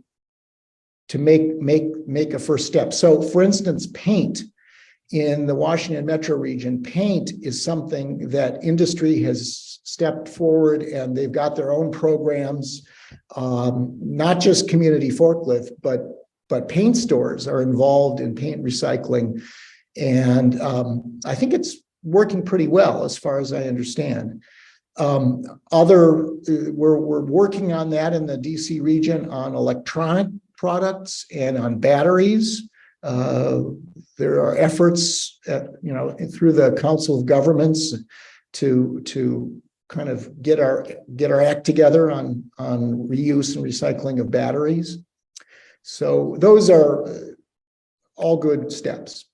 make a first step. So, for instance, paint in the Washington metro region, paint is something that industry has stepped forward, and they've got their own programs, not just community forklift, but paint stores are involved in paint recycling. And I think it's working pretty well as far as I understand. We're working on that in the DC region on electronic products and on batteries. There are efforts through the Council of Governments to kind of get our act together on reuse and recycling of batteries. So those are all good steps.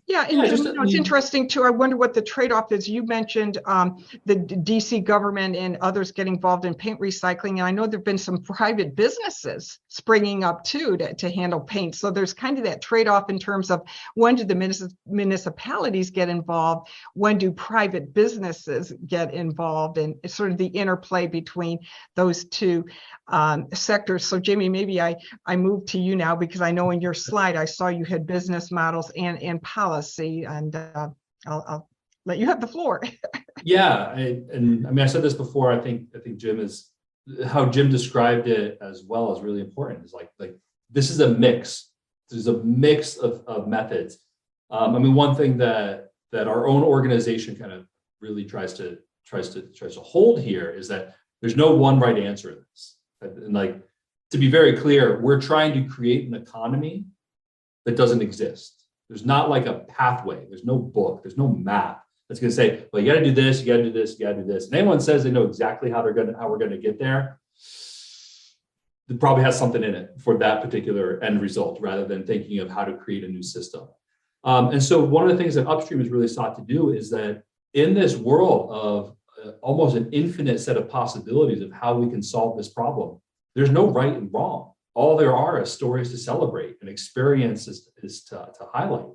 Yeah, and it's interesting too. I wonder what the trade-off is. You mentioned the DC government and others getting involved in paint recycling, and I know there've been some private businesses springing up too to handle paint. So there's kind of that trade-off in terms of when do the municipalities get involved, when do private businesses get involved, and it's sort of the interplay between those two sectors. So Jamie, maybe I move to you now, because I know in your slide I saw you had business models and policy, and I'll let you have the floor. Yeah, I said this before. I think Jim is, how Jim described it as well is really important. It's like this is a mix. There's a mix of methods. One thing that our own organization kind of really tries to hold here is that there's no one right answer to this. And to be very clear, we're trying to create an economy that doesn't exist. There's not like a pathway. There's no book. There's no map that's going to say, well, you got to do this, you got to do this, you got to do this. And anyone says they know exactly how we're going to get there, it probably has something in it for that particular end result, rather than thinking of how to create a new system. And so one of the things that Upstream has really sought to do is that in this world of almost an infinite set of possibilities of how we can solve this problem, there's no right and wrong. All there are is stories to celebrate and experiences to highlight.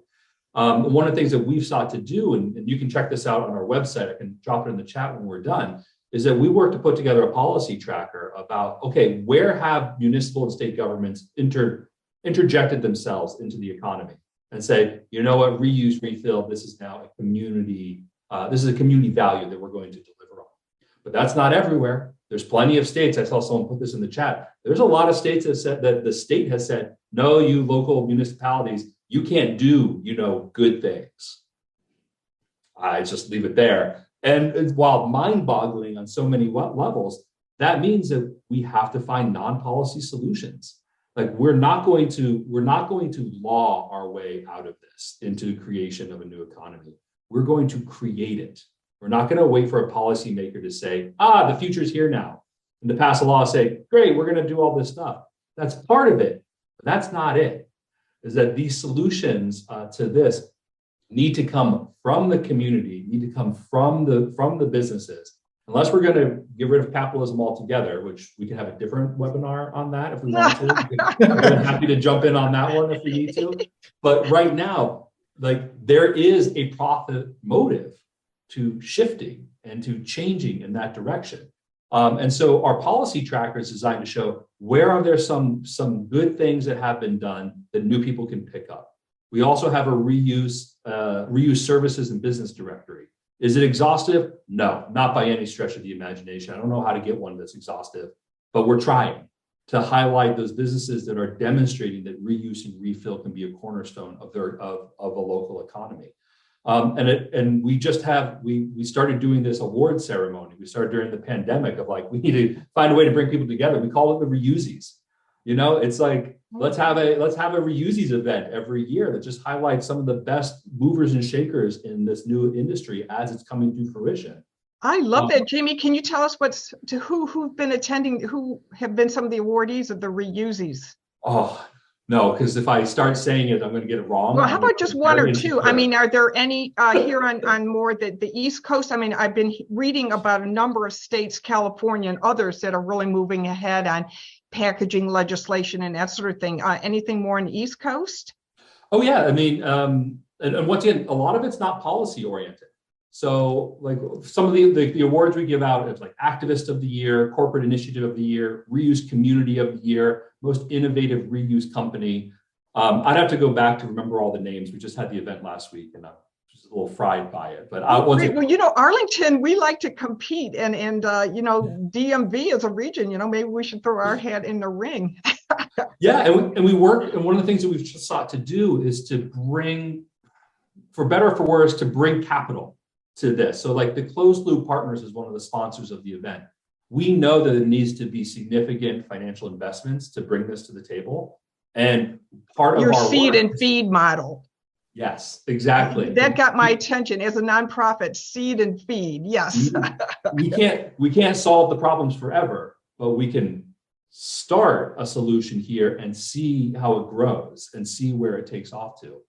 One of the things that we've sought to do, and you can check this out on our website, I can drop it in the chat when we're done, is that we work to put together a policy tracker about, okay, where have municipal and state governments interjected themselves into the economy and say, you know what, reuse, refill, this is now a community, this is a community value that we're going to deliver on. But that's not everywhere. There's plenty of states. I saw someone put this in the chat. There's a lot of states that said that the state has said, no, you local municipalities, you can't do, good things. I just leave it there. And while mind-boggling on so many levels, that means that we have to find non-policy solutions. Like we're not going to law our way out of this into the creation of a new economy. We're going to create it. We're not going to wait for a policymaker to say, the future's here now, and to pass a law, say, great, we're going to do all this stuff. That's part of it, but that's not it. Is that these solutions to this need to come from the community, need to come from the businesses. Unless we're going to get rid of capitalism altogether, which we can have a different webinar on that if we want to. I'm happy to jump in on that one if we need to. But right now, like there is a profit motive to shifting and to changing in that direction. And so our policy tracker is designed to show where are there some good things that have been done that new people can pick up. We also have a reuse services and business directory. Is it exhaustive? No, not by any stretch of the imagination. I don't know how to get one that's exhaustive, but we're trying to highlight those businesses that are demonstrating that reuse and refill can be a cornerstone of a local economy. And we started doing this award ceremony. We started during the pandemic of like, we need to find a way to bring people together. We call it the Reusies. It's like, let's have a Reusies event every year that just highlights some of the best movers and shakers in this new industry as it's coming to fruition. I love that, Jamie. Can you tell us who've been attending, who have been some of the awardees of the Reusies? Oh, no, because if I start saying it, I'm going to get it wrong. Well, how about just one or two? I mean, are there any here on more the East Coast? I mean, I've been reading about a number of states, California and others, that are really moving ahead on packaging legislation and that sort of thing. Anything more on the East Coast? Oh, yeah. I mean, and once again, a lot of it's not policy oriented. So like some of the awards we give out is like Activist of the Year, Corporate Initiative of the Year, Reuse Community of the Year, Most Innovative Reuse Company. I'd have to go back to remember all the names. We just had the event last week and I'm just a little fried by it. But well, Arlington, we like to compete and DMV is a region, maybe we should throw our hat in the ring. Yeah, and we work, and one of the things that we've just sought to do is to bring, for better or for worse, to bring capital to this. So like the Closed Loop Partners is one of the sponsors of the event. We know that it needs to be significant financial investments to bring this to the table. And part of your our seed work and feed model. Yes, exactly. That got my attention as a nonprofit, seed and feed. Yes. we can't solve the problems forever, but we can start a solution here and see how it grows and see where it takes off to.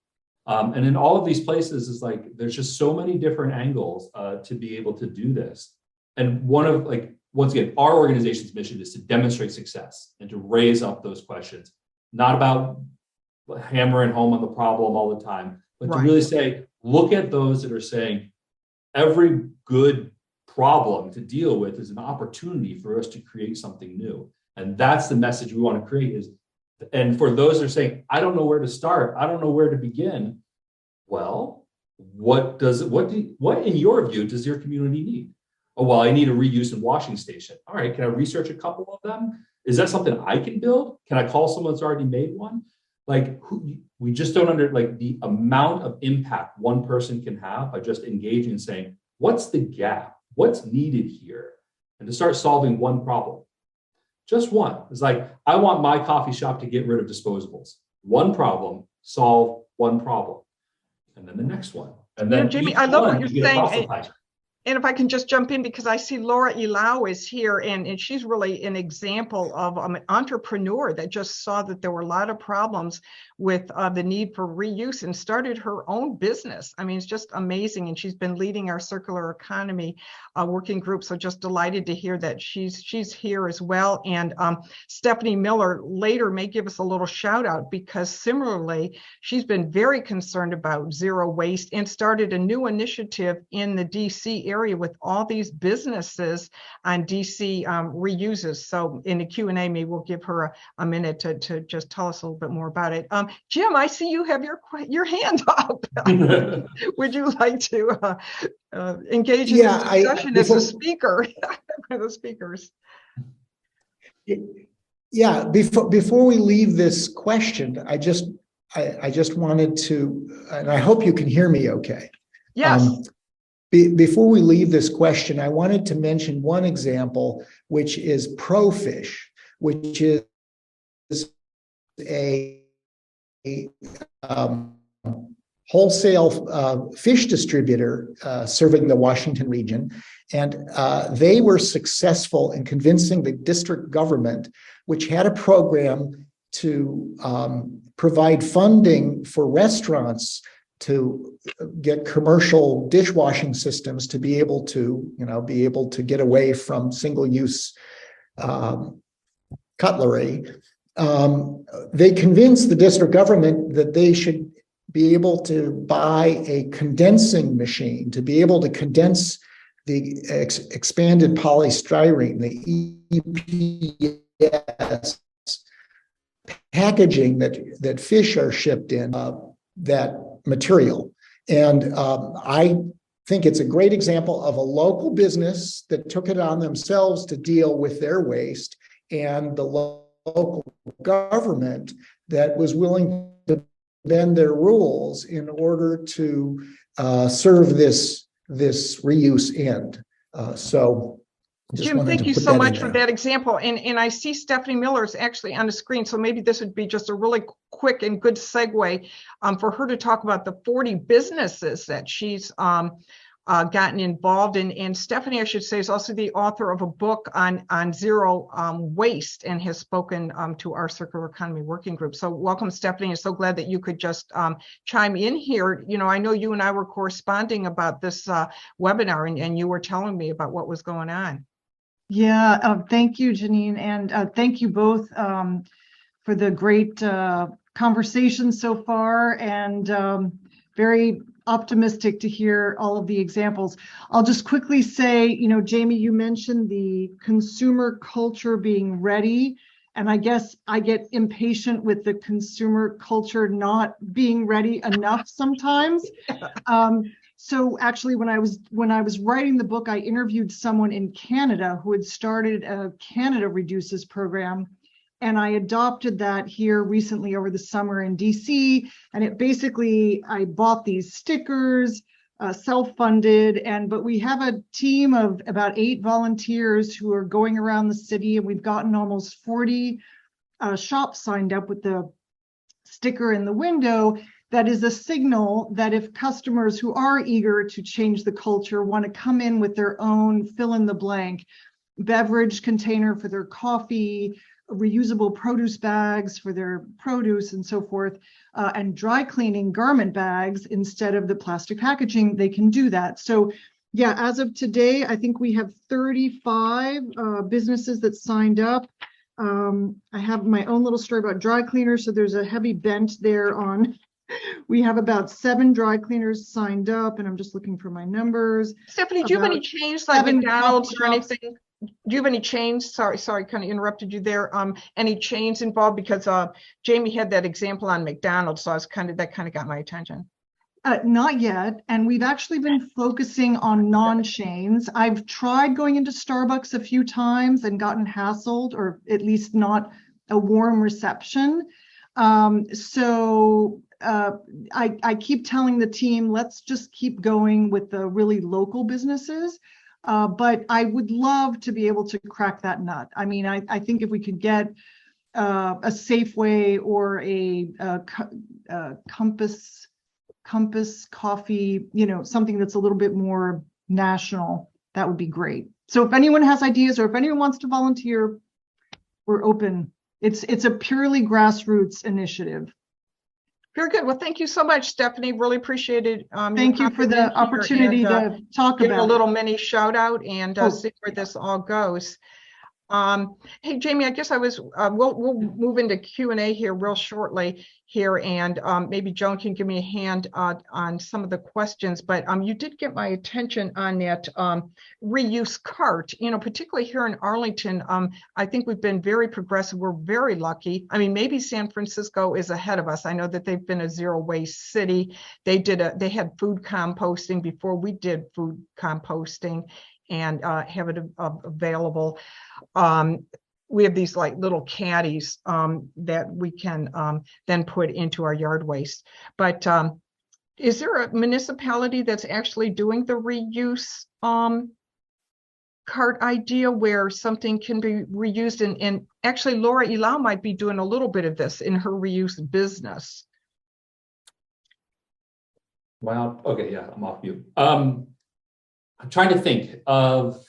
And in all of these places is like, there's just so many different angles to be able to do this. And once again, our organization's mission is to demonstrate success and to raise up those questions, not about hammering home on the problem all the time, but to really say, look at those that are saying every good problem to deal with is an opportunity for us to create something new. And that's the message we want to create and for those that are saying, I don't know where to start, I don't know where to begin. Well, what in your view does your community need? Oh, well, I need a reuse and washing station. All right, can I research a couple of them? Is that something I can build? Can I call someone that's already made one? We just don't the amount of impact one person can have by just engaging and saying, what's the gap? What's needed here? And to start solving one problem. Just one. It's like, I want my coffee shop to get rid of disposables. One problem, solve one problem. And then the next one. And then Jamie, I love what you're saying. And if I can just jump in, because I see Laura Elau is here, and she's really an example of an entrepreneur that just saw that there were a lot of problems with the need for reuse and started her own business. I mean, it's just amazing. And she's been leading our circular economy working group. So just delighted to hear that she's here as well. And Stephanie Miller later may give us a little shout out, because similarly, she's been very concerned about zero waste and started a new initiative in the DC area area with all these businesses on DC reuses. So in the Q&A, maybe we'll give her a minute to just tell us a little bit more about it. Jim, I see you have your hand up. Would you like to engage in this discussion as a speaker? One of the speakers. Yeah, before we leave this question, I just wanted to, and I hope you can hear me okay. Yes. Before we leave this question, I wanted to mention one example, which is ProFish, which is a wholesale fish distributor serving the Washington region. And they were successful in convincing the district government, which had a program to provide funding for restaurants to get commercial dishwashing systems to be able to get away from single-use cutlery. They convinced the district government that they should be able to buy a condensing machine to be able to condense the expanded polystyrene, the EPS packaging that fish are shipped in, that material. And I think it's a great example of a local business that took it on themselves to deal with their waste, and the local government that was willing to bend their rules in order to serve this reuse end. So Jim, thank you so much for that example. And I see Stephanie Miller is actually on the screen, so maybe this would be just a really quick and good segue for her to talk about the 40 businesses that she's gotten involved in. And Stephanie, I should say, is also the author of a book on zero waste and has spoken to our Circular Economy Working Group. So welcome, Stephanie. I'm so glad that you could just chime in here. You know, I know you and I were corresponding about this webinar, and you were telling me about what was going on. Yeah, thank you, Janine, and thank you both for the great conversation so far, and very optimistic to hear all of the examples. I'll just quickly say, you know, Jamie, you mentioned the consumer culture being ready, and I guess I get impatient with the consumer culture not being ready enough sometimes. So actually, when I was writing the book, I interviewed someone in Canada who had started a Canada Reduces program, and I adopted that here recently over the summer in DC. And it basically, I bought these stickers, self-funded, but we have a team of about 8 volunteers who are going around the city, and we've gotten almost 40 shops signed up with the sticker in the window. That is a signal that if customers who are eager to change the culture want to come in with their own fill in the blank beverage container for their coffee, reusable produce bags for their produce and so forth, and dry cleaning garment bags instead of the plastic packaging, they can do that. So yeah, as of today, I think we have 35 businesses that signed up. I have my own little story about dry cleaners, so there's a heavy bent there on. We have about 7 dry cleaners signed up, and I'm just looking for my numbers. Stephanie, do you have any chains like McDonald's or anything? Do you have any chains? Sorry, kind of interrupted you there. Any chains involved? Because Jamie had that example on McDonald's, so that kind of got my attention. Not yet, and we've actually been focusing on non-chains. I've tried going into Starbucks a few times and gotten hassled, or at least not a warm reception. I keep telling the team, let's just keep going with the really local businesses. But I would love to be able to crack that nut. I mean, I think if we could get a Safeway or a Compass Coffee, you know, something that's a little bit more national, that would be great. So if anyone has ideas or if anyone wants to volunteer, we're open. It's a purely grassroots initiative. Very good. Well, thank you so much, Stephanie. Really appreciated. Thank you for the opportunity to talk give about a little mini shout out and see where this all goes. Hey, Jamie, I guess we'll move into Q&A here real shortly here, and maybe Joan can give me a hand on some of the questions, but you did get my attention on that reuse cart, particularly here in Arlington. I think we've been very progressive. We're very lucky. I mean, maybe San Francisco is ahead of us. I know that they've been a zero waste city. They had food composting before we did food composting, and have it available. We have these like little caddies that we can then put into our yard waste. But is there a municipality that's actually doing the reuse cart idea where something can be reused? And actually, Laura Elau might be doing a little bit of this in her reuse business. Wow. Okay. Yeah, I'm off mute. I'm trying to think of,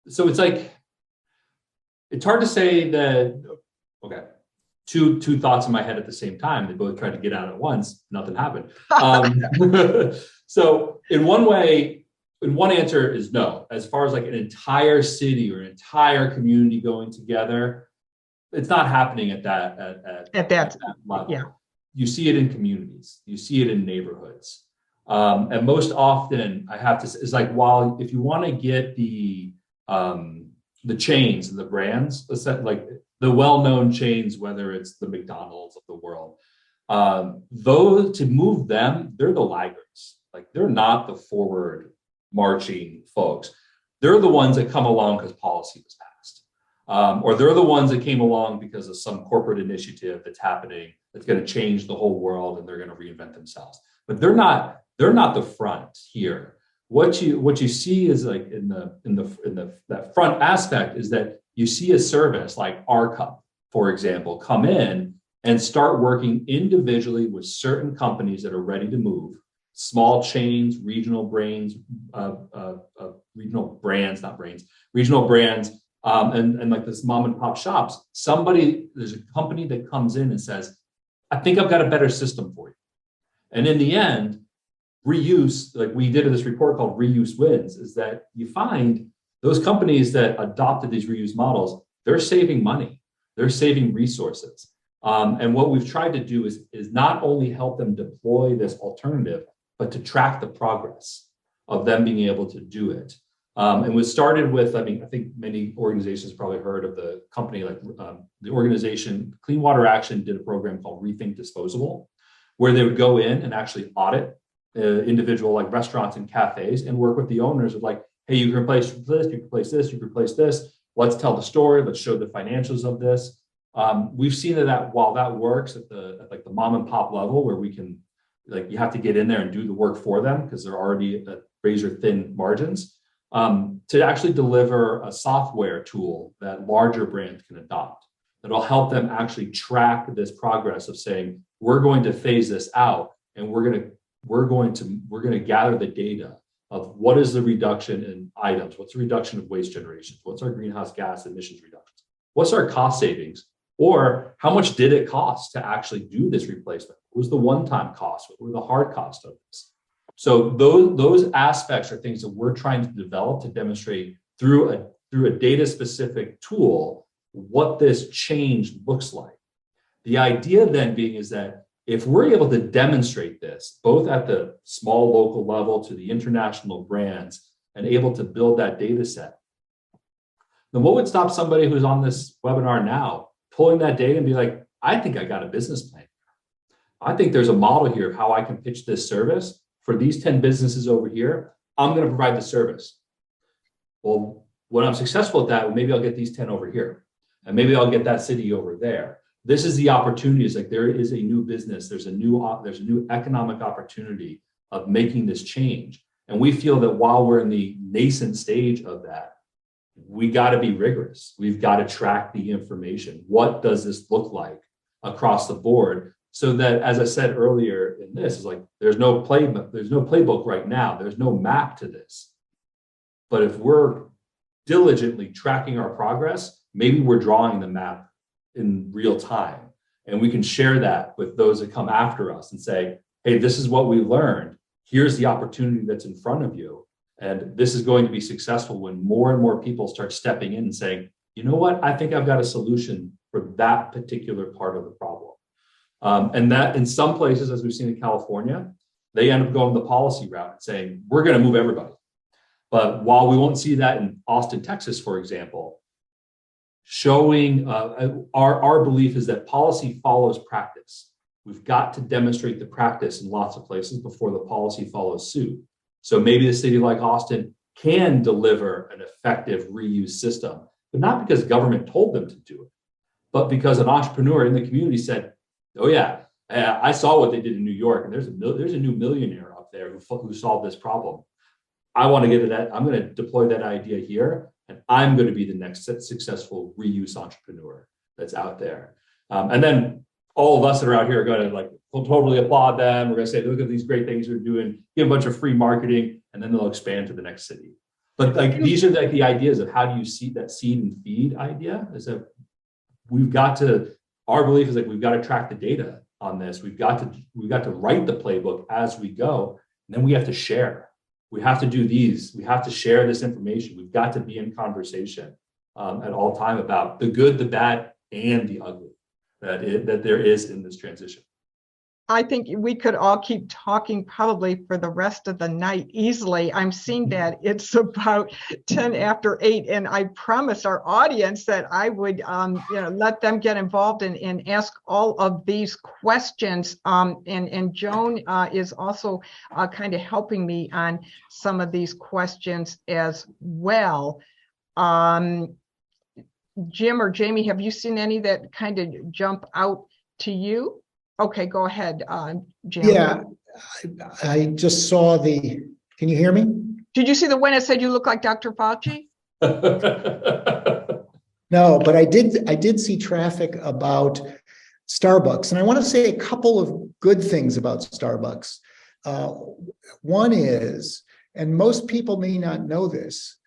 so it's like, it's hard to say that, okay, two thoughts in my head at the same time. They both tried to get out at once, nothing happened. So in one way, in one answer is no. As far as like an entire city or an entire community going together, it's not happening at that level. Yeah. You see it in communities, you see it in neighborhoods. And most often I have to, it's like, while if you want to get the chains and the brands, like the well-known chains, whether it's the McDonald's of the world, those, to move them, they're the laggards. Like, they're not the forward marching folks. They're the ones that come along because policy was passed. Or they're the ones that came along because of some corporate initiative that's happening that's going to change the whole world, and they're going to reinvent themselves. But they're not the front here. What you see is like in that front aspect is that you see a service like Our Cup, for example, come in and start working individually with certain companies that are ready to move, small chains, regional brands, and like this mom and pop shops. There's a company that comes in and says, I think I've got a better system for you. And in the end, reuse, like we did in this report called Reuse Wins, is that you find those companies that adopted these reuse models, they're saving money, they're saving resources. And what we've tried to do is not only help them deploy this alternative, but to track the progress of them being able to do it. And we started with, I think many organizations probably heard of the company, like the organization Clean Water Action did a program called Rethink Disposable, where they would go in and actually audit individual like restaurants and cafes and work with the owners of like, hey, you can replace this, you can replace this, you can replace this. Let's tell the story. Let's show the financials of this. We've seen that while that works at the mom and pop level, where we can, like, you have to get in there and do the work for them because they're already at razor thin margins, to actually deliver a software tool that larger brands can adopt that'll help them actually track this progress of saying, we're going to phase this out, and we're going to gather the data of what is the reduction in items, what's the reduction of waste generations, what's our greenhouse gas emissions reductions, what's our cost savings, or how much did it cost to actually do this replacement? What was the one-time cost? What were the hard costs of this? So those aspects are things that we're trying to develop to demonstrate through a data-specific tool what this change looks like. The idea then being is that if we're able to demonstrate this, both at the small local level to the international brands, and able to build that data set, then what would stop somebody who's on this webinar now pulling that data and be like, I think I got a business plan. I think there's a model here of how I can pitch this service for these 10 businesses over here. I'm going to provide the service. Well, when I'm successful at that, well, maybe I'll get these 10 over here, and maybe I'll get that city over there. This is the opportunity. It's like there is a new business. There's a new economic opportunity of making this change. And we feel that while we're in the nascent stage of that, we got to be rigorous. We've got to track the information. What does this look like across the board? So that, as I said earlier in this, is like there's no playbook right now. There's no map to this. But if we're diligently tracking our progress, maybe we're drawing the map in real time, and we can share that with those that come after us and say, hey, this is what we learned. Here's the opportunity that's in front of you. And this is going to be successful when more and more people start stepping in and saying, you know what, I think I've got a solution for that particular part of the problem. And that in some places, as we've seen in California, they end up going the policy route and saying, we're going to move everybody. But while we won't see that in Austin, Texas, for example, showing our belief is that policy follows practice. We've got to demonstrate the practice in lots of places before the policy follows suit. So maybe a city like Austin can deliver an effective reuse system, but not because government told them to do it, but because an entrepreneur in the community said, oh yeah, I saw what they did in New York, and there's a new millionaire up there who solved this problem. I want to get to that. I'm going to deploy that idea here, and I'm going to be the next successful reuse entrepreneur that's out there. And then all of us that are out here are going to we'll totally applaud them. We're going to say, look at these great things they're doing, give a bunch of free marketing, and then they'll expand to the next city. But these are the ideas of how do you see that seed and feed idea is that our belief is we've got to track the data on this. We've got to write the playbook as we go, and then we have to share. We have to do these. We have to share this information. We've got to be in conversation at all time about the good, the bad, and the ugly that there is in this transition. I think we could all keep talking probably for the rest of the night easily. I'm seeing that it's about 10 after 8, and I promised our audience that I would let them get involved and ask all of these questions. And Joan is also kind of helping me on some of these questions as well. Jim or Jamie, have you seen any that kind of jump out to you? Okay, go ahead, Jim. Yeah, I just saw can you hear me? Did you see the one that said you look like Dr. Fauci? No, but I did see traffic about Starbucks, and I want to say a couple of good things about Starbucks. One is, and most people may not know this,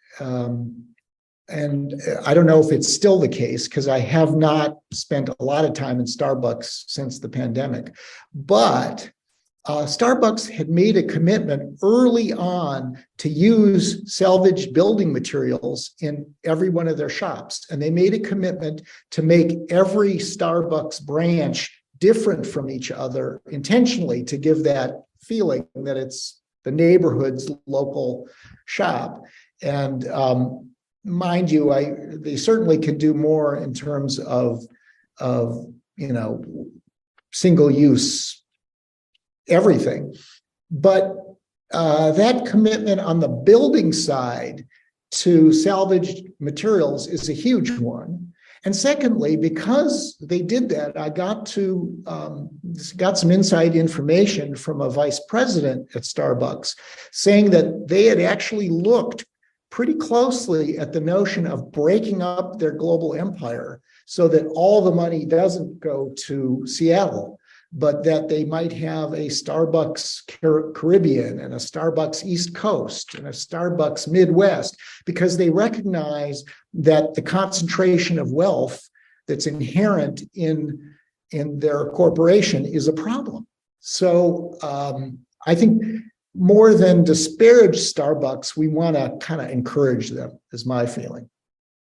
and I don't know if it's still the case because I have not spent a lot of time in Starbucks since the pandemic, but Starbucks had made a commitment early on to use salvaged building materials in every one of their shops. And they made a commitment to make every Starbucks branch different from each other intentionally to give that feeling that it's the neighborhood's local shop. And mind you, they certainly can do more in terms of single use everything. But that commitment on the building side to salvaged materials is a huge one. And secondly, because they did that, I got some inside information from a vice president at Starbucks saying that they had actually looked pretty closely at the notion of breaking up their global empire so that all the money doesn't go to Seattle, but that they might have a Starbucks Caribbean and a Starbucks East Coast and a Starbucks Midwest, because they recognize that the concentration of wealth that's inherent in their corporation is a problem. So I think more than disparage Starbucks, we want to kind of encourage them, is my feeling.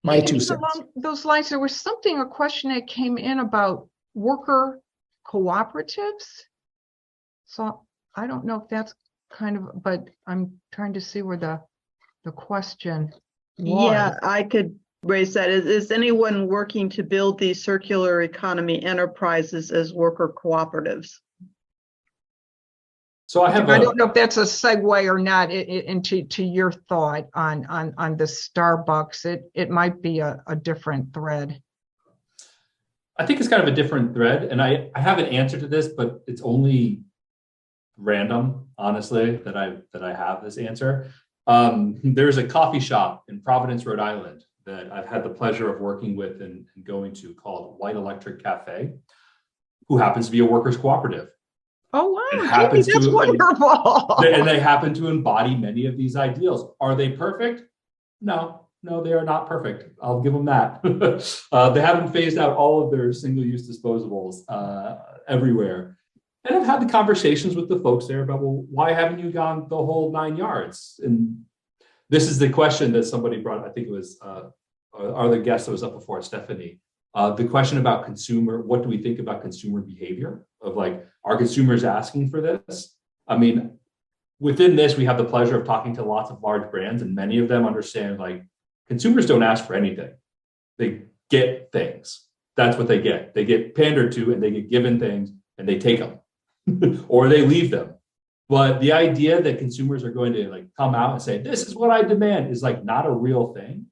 My 2 cents. Along those lines, there was a question that came in about worker cooperatives. So I don't know if that's but I'm trying to see where the question was. Yeah, I could raise that. Is anyone working to build these circular economy enterprises as worker cooperatives? So I don't know if that's a segue or not into your thought on the Starbucks. It might be a different thread. I think it's kind of a different thread, and I have an answer to this, but it's only random, honestly, that I have this answer. There's a coffee shop in Providence, Rhode Island that I've had the pleasure of working with and going to called White Electric Cafe, who happens to be a workers' cooperative. Oh, wow. Jamie, that's wonderful. And they happen to embody many of these ideals. Are they perfect? No, they are not perfect. I'll give them that. They haven't phased out all of their single-use disposables everywhere. And I've had the conversations with the folks there about, well, why haven't you gone the whole 9 yards? And this is the question that somebody brought, I think it was other guest that was up before, Stephanie, the question about consumer, what do we think about consumer behavior of like, are consumers asking for this? I mean, within this, we have the pleasure of talking to lots of large brands, and many of them understand like consumers don't ask for anything. They get things. That's what they get. They get pandered to and they get given things and they take them or they leave them. But the idea that consumers are going to like come out and say, this is what I demand is like not a real thing.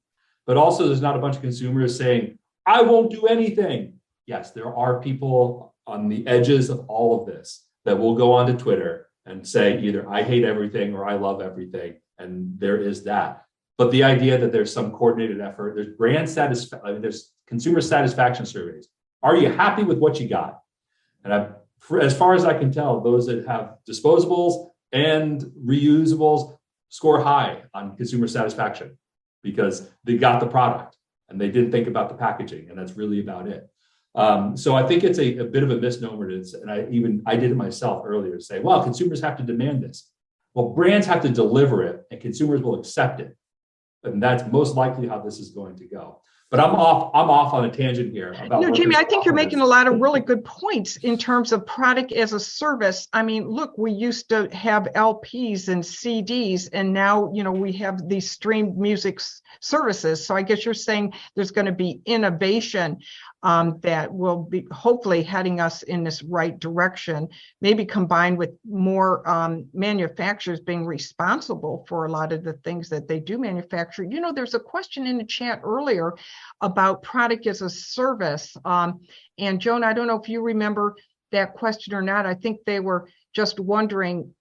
But also there's not a bunch of consumers saying, I won't do anything. Yes, there are people on the edges of all of this that will go onto Twitter and say either I hate everything or I love everything. And there is that. But the idea that there's some coordinated effort, there's brand satisfaction, I mean, there's consumer satisfaction surveys. Are you happy with what you got? And as far as I can tell, those that have disposables and reusables score high on consumer satisfaction because they got the product and they didn't think about the packaging, and that's really about it. So I think it's a bit of a misnomer, and I did it myself earlier to say, well, consumers have to demand this. Well, brands have to deliver it and consumers will accept it. And that's most likely how this is going to go. But I'm off on a tangent here. About No, Jamie, I think you're making a lot of really good points in terms of product as a service. I mean, look, we used to have LPs and CDs, and now, you know, we have these streamed music services. So I guess you're saying there's going to be innovation that will be hopefully heading us in this right direction, maybe combined with more manufacturers being responsible for a lot of the things that they do manufacture. You know, there's a question in the chat earlier about product as a service. And Joan, I don't know if you remember that question or not. I think they were just wondering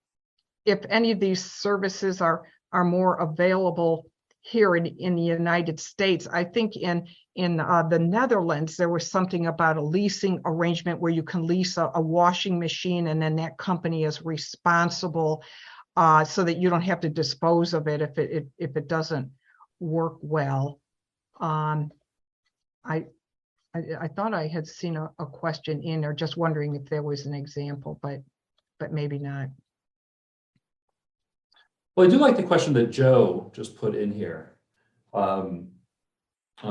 if any of these services are more available here in the United States. I think in the Netherlands, there was something about a leasing arrangement where you can lease a washing machine, and then that company is responsible so that you don't have to dispose of it if it doesn't work well. I thought I had seen a question in there, just wondering if there was an example, but maybe not. Well, I do like the question that Joe just put in here. On I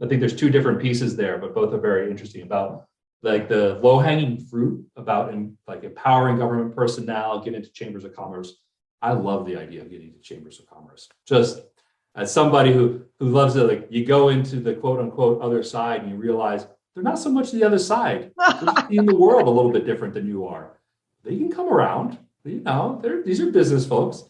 think there's two different pieces there, but both are very interesting about like the low-hanging fruit about like empowering government personnel, getting into chambers of commerce. I love the idea of getting into chambers of commerce. Just as somebody who loves it, like you go into the quote unquote other side and you realize they're not so much the other side. They're just seeing the world a little bit different than you are. They can come around. You know, these are business folks.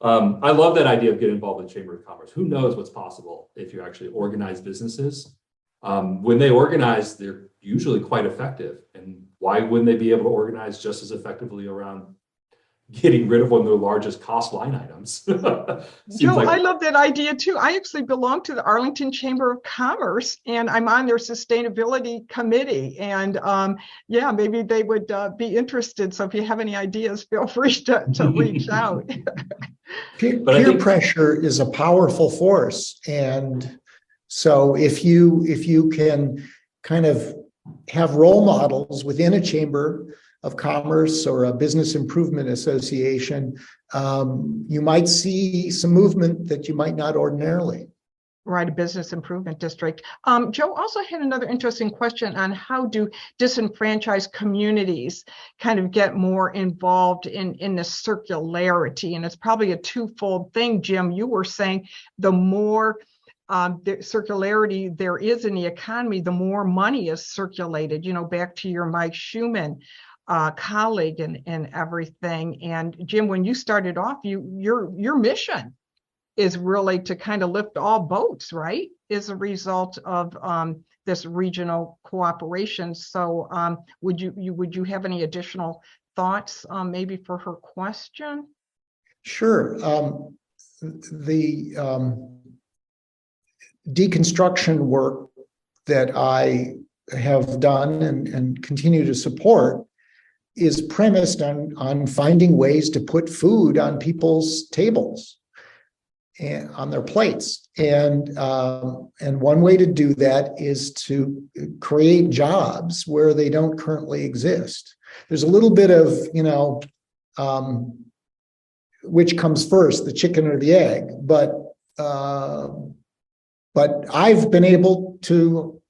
I love that idea of getting involved with Chamber of Commerce. Who knows what's possible if you actually organize businesses? When they organize, they're usually quite effective. And why wouldn't they be able to organize just as effectively around getting rid of one of their largest cost line items? Joe, I love that idea too. I actually belong to the Arlington Chamber of Commerce, and I'm on their sustainability committee. And yeah, maybe they would be interested. So if you have any ideas, feel free to reach out. Peer pressure is a powerful force. And so if you can kind of have role models within a chamber of commerce or a business improvement association, you might see some movement that you might not ordinarily. Right, a business improvement district. Joe also had another interesting question on how do disenfranchised communities kind of get more involved in this circularity? And it's probably a twofold thing, Jim. You were saying the more the circularity there is in the economy, the more money is circulated, you know, back to your Mike Schumann colleague and everything. And Jim, when you started off, your mission is really to kind of lift all boats, right? As a result of this regional cooperation. So would you have any additional thoughts maybe for her question? Sure. The deconstruction work that I have done and continue to support is premised on finding ways to put food on people's tables and on their plates. And one way to do that is to create jobs where they don't currently exist. There's a little bit of, you know, which comes first, the chicken or the egg, but but I've been able to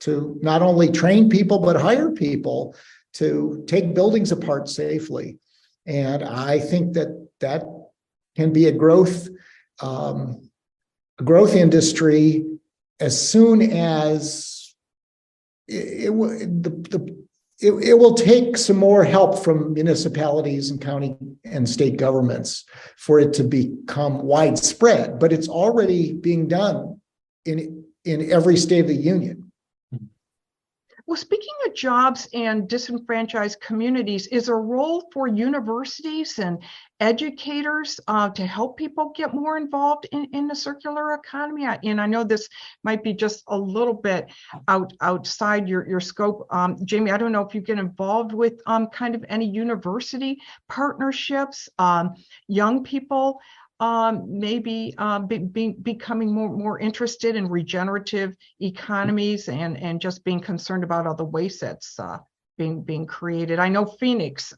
not only train people, but hire people to take buildings apart safely. And I think that can be a growth industry as soon as it will take some more help from municipalities and county and state governments for it to become widespread, but it's already being done in every state of the union. Well, speaking of jobs and disenfranchised communities, is there a role for universities and educators to help people get more involved in the circular economy? And I know this might be just a little bit outside your scope. Jamie, I don't know if you get involved with kind of any university partnerships, young people maybe becoming more interested in regenerative economies and just being concerned about all the waste that's being created. I know Phoenix,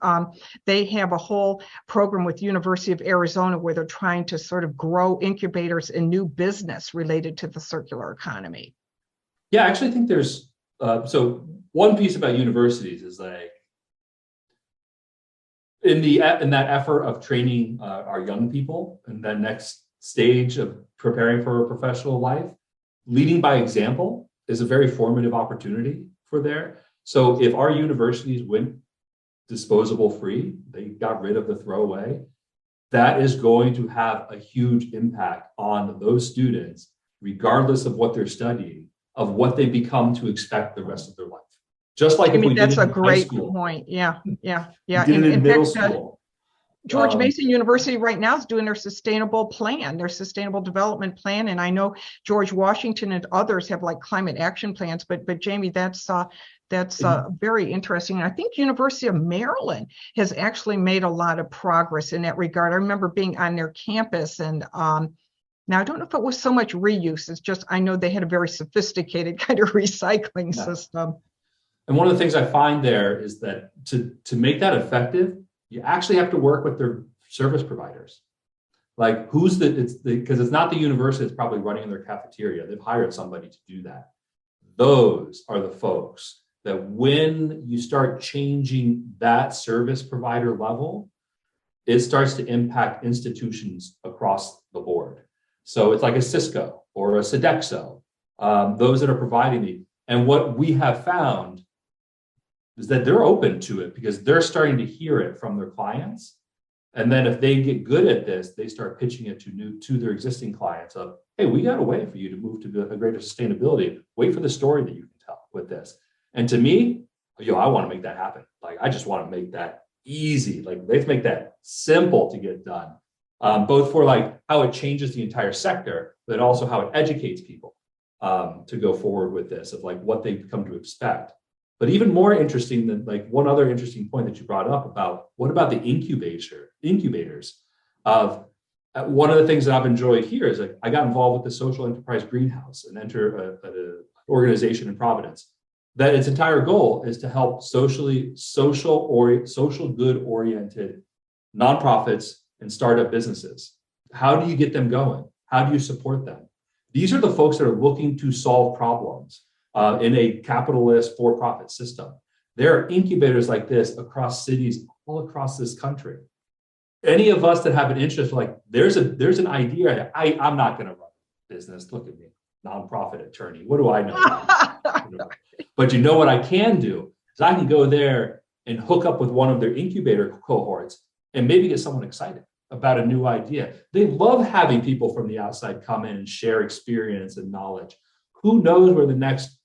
they have a whole program with University of Arizona where they're trying to sort of grow incubators and new business related to the circular economy. Yeah, I actually think there's, so one piece about universities is like, in that effort of training our young people in that next stage of preparing for a professional life, leading by example is a very formative opportunity for there. So if our universities went disposable free, they got rid of the throwaway, that is going to have a huge impact on those students, regardless of what they're studying, of what they become to expect the rest of their life. Just like I mean, that's a in great high school. point. Yeah. We did it in middle school. George Mason University right now is doing their sustainable plan, their sustainable development plan. And I know George Washington and others have like climate action plans, but Jamie, that's very interesting. And I think University of Maryland has actually made a lot of progress in that regard. I remember being on their campus and now I don't know if it was so much reuse, it's just, I know they had a very sophisticated kind of recycling system. And one of the things I find there is that to make that effective, you actually have to work with their service providers. Like because it's not the university that's probably running their cafeteria. They've hired somebody to do that. Those are the folks that when you start changing that service provider level, it starts to impact institutions across the board. So it's like a Cisco or a Sodexo, those that are providing the, and what we have found is that they're open to it because they're starting to hear it from their clients. And then if they get good at this, they start pitching it to their existing clients of, hey, we got a way for you to move to a greater sustainability. Wait for the story that you can tell with this. And to me, I want to make that happen. Like, I just want to make that easy. Like, let's make that simple to get done. Both for like how it changes the entire sector, but also how it educates people to go forward with this of like what they've come to expect. But even more interesting than like one other interesting point that you brought up about what about the incubators of one of the things that I've enjoyed here is like I got involved with the Social Enterprise Greenhouse and enter an organization in Providence that its entire goal is to help social good oriented nonprofits and startup businesses. How do you get them going? How do you support them? These are the folks that are looking to solve problems in a capitalist for-profit system. There are incubators like this across cities all across this country. Any of us that have an interest, like there's an idea. I'm not going to run a business. Look at me, nonprofit attorney. What do I know? But you know what I can do is I can go there and hook up with one of their incubator cohorts and maybe get someone excited about a new idea. They love having people from the outside come in and share experience and knowledge. Who knows where the next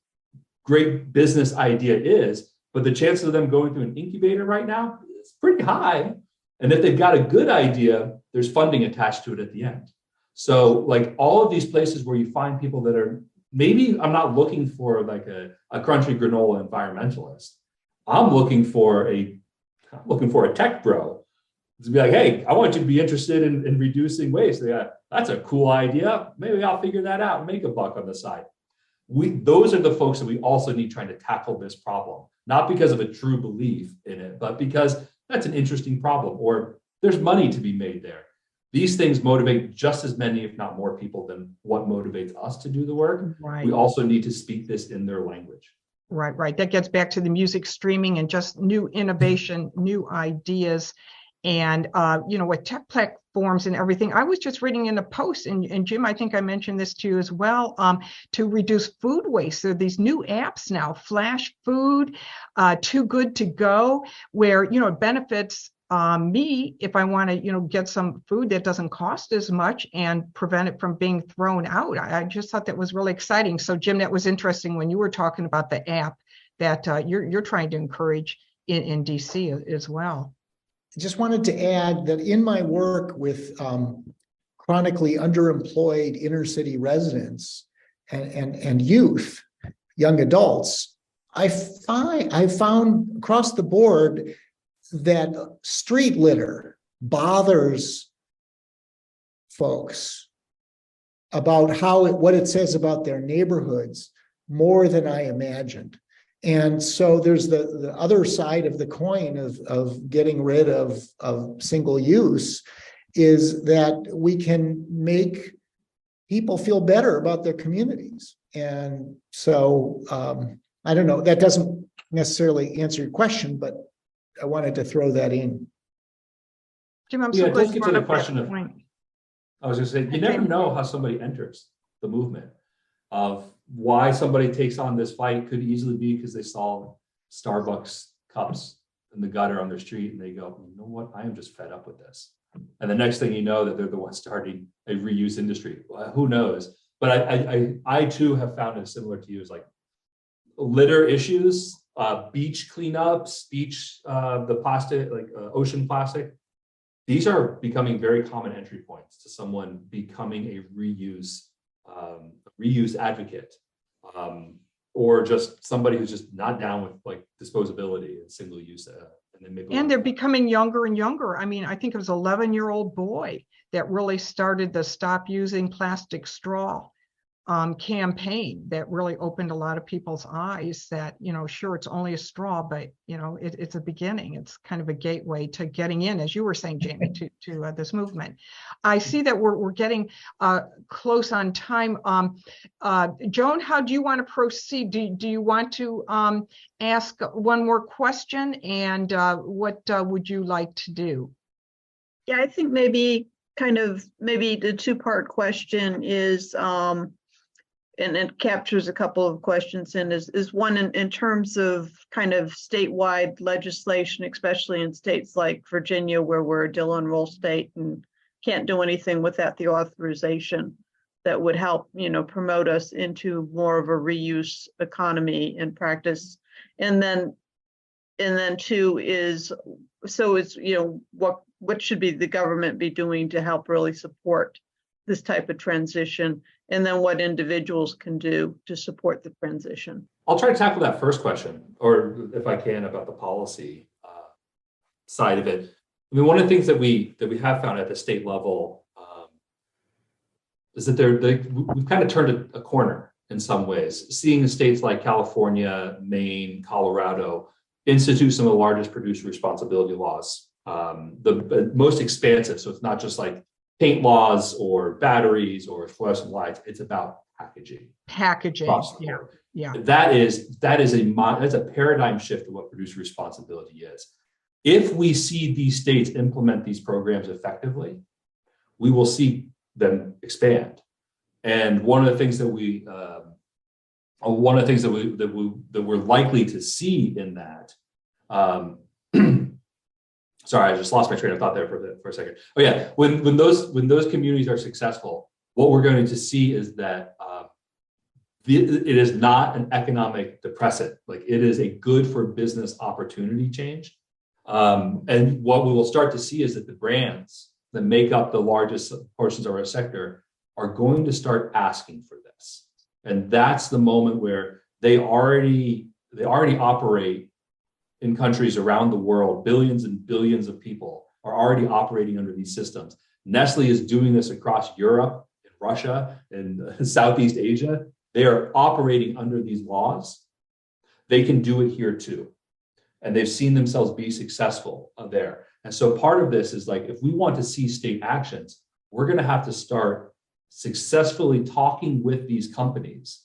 great business idea is, but the chances of them going through an incubator right now is pretty high. And if they've got a good idea, there's funding attached to it at the end. So like all of these places where you find people that are, maybe I'm not looking for like a crunchy granola environmentalist. I'm looking for a tech bro to be like, hey, I want you to be interested in reducing waste. That's a cool idea. Maybe I'll figure that out and make a buck on the side. Those are the folks that we also need trying to tackle this problem, not because of a true belief in it, but because that's an interesting problem or there's money to be made there. These things motivate just as many, if not more people than what motivates us to do the work. Right. We also need to speak this in their language. Right. That gets back to the music streaming and just new innovation, new ideas. And, with tech platforms and everything, I was just reading in a post, and Jim, I think I mentioned this to you as well, to reduce food waste. There are these new apps now, Flash Food, Too Good to Go, where, it benefits me if I want to, get some food that doesn't cost as much and prevent it from being thrown out. I just thought that was really exciting. So, Jim, that was interesting when you were talking about the app that you're trying to encourage in DC as well. I just wanted to add that in my work with chronically underemployed inner city residents and youth, young adults, I found across the board that street litter bothers folks about what it says about their neighborhoods more than I imagined. And so there's the other side of the coin of getting rid of single use, is that we can make people feel better about their communities. And so I don't know, that doesn't necessarily answer your question, but I wanted to throw that in. Jim, I'm Yeah, so it glad does you get to brought the up that question of, point. I was just saying, you never know how somebody enters the movement. Of why somebody takes on this fight could easily be because they saw Starbucks cups in the gutter on their street and they go, you know what, I am just fed up with this. And the next thing you know, that they're the ones starting a reuse industry. Well, who knows? But I too have found it similar to you, is like litter issues, beach cleanups, the plastic, like ocean plastic. These are becoming very common entry points to someone becoming a reuse advocate, or just somebody who's just not down with like disposability and single use. And then maybe And they're becoming younger and younger. I mean, I think it was an 11-year-old boy that really started the Stop Using Plastic Straw campaign that really opened a lot of people's eyes that, sure, it's only a straw, but, it's a beginning. It's kind of a gateway to getting in, as you were saying, Jamie, to this movement. I see that we're getting close on time. Joan, how do you want to proceed? Do you want to ask one more question? And what would you like to do? Yeah, I think maybe the two-part question is, and it captures a couple of questions in, is one in terms of kind of statewide legislation, especially in states like Virginia, where we're a dual enroll state and can't do anything without the authorization that would help, promote us into more of a reuse economy and practice. And then two is, so it's, what should be the government be doing to help really support this type of transition, and then what individuals can do to support the transition. I'll try to tackle that first question, or if I can, about the policy side of it. I mean, one of the things that we have found at the state level is that we've kind of turned a corner in some ways, seeing states like California, Maine, Colorado institute some of the largest producer responsibility laws, the most expansive. So it's not just like paint laws or batteries or fluorescent lights. It's about packaging. Yeah. That is a paradigm shift of what producer responsibility is. If we see these states implement these programs effectively, we will see them expand. And one of the things that we're likely to see in that. Sorry, I just lost my train of thought there for a second. Oh yeah, when those communities are successful, what we're going to see is that it is not an economic depressant. Like, it is a good for business opportunity change. And what we will start to see is that the brands that make up the largest portions of our sector are going to start asking for this. And that's the moment where they already operate in countries around the world. Billions and billions of people are already operating under these systems. Nestle is doing this across Europe, and Russia, and Southeast Asia. They are operating under these laws. They can do it here too. And they've seen themselves be successful there. And so part of this is like, if we want to see state actions, we're going to have to start successfully talking with these companies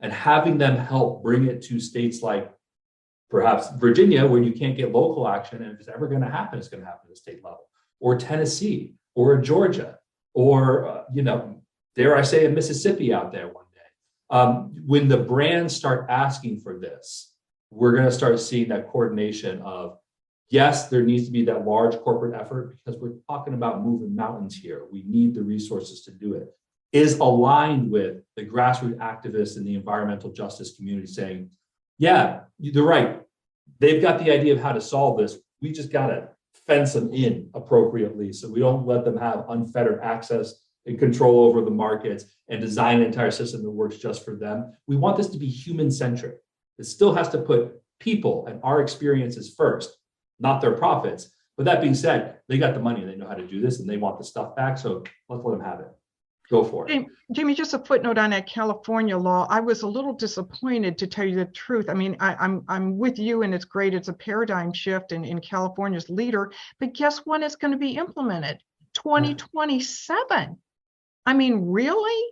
and having them help bring it to states like perhaps Virginia, where you can't get local action. And if it's ever going to happen, it's going to happen at the state level, or Tennessee, or Georgia, or, dare I say, a Mississippi out there one day. When the brands start asking for this, we're going to start seeing that coordination of, yes, there needs to be that large corporate effort because we're talking about moving mountains here. We need the resources to do it. Is aligned with the grassroots activists in the environmental justice community saying, yeah, you're right. They've got the idea of how to solve this. We just got to fence them in appropriately so we don't let them have unfettered access and control over the markets and design an entire system that works just for them. We want this to be human-centric. It still has to put people and our experiences first, not their profits. But that being said, they got the money, they know how to do this, and they want the stuff back, so let's let them have it. Go for it. Jamie, just a footnote on that California law. I was a little disappointed, to tell you the truth. I mean, I'm with you, and it's great. It's a paradigm shift in California's leader. But guess when it's going to be implemented? 2027. I mean, really?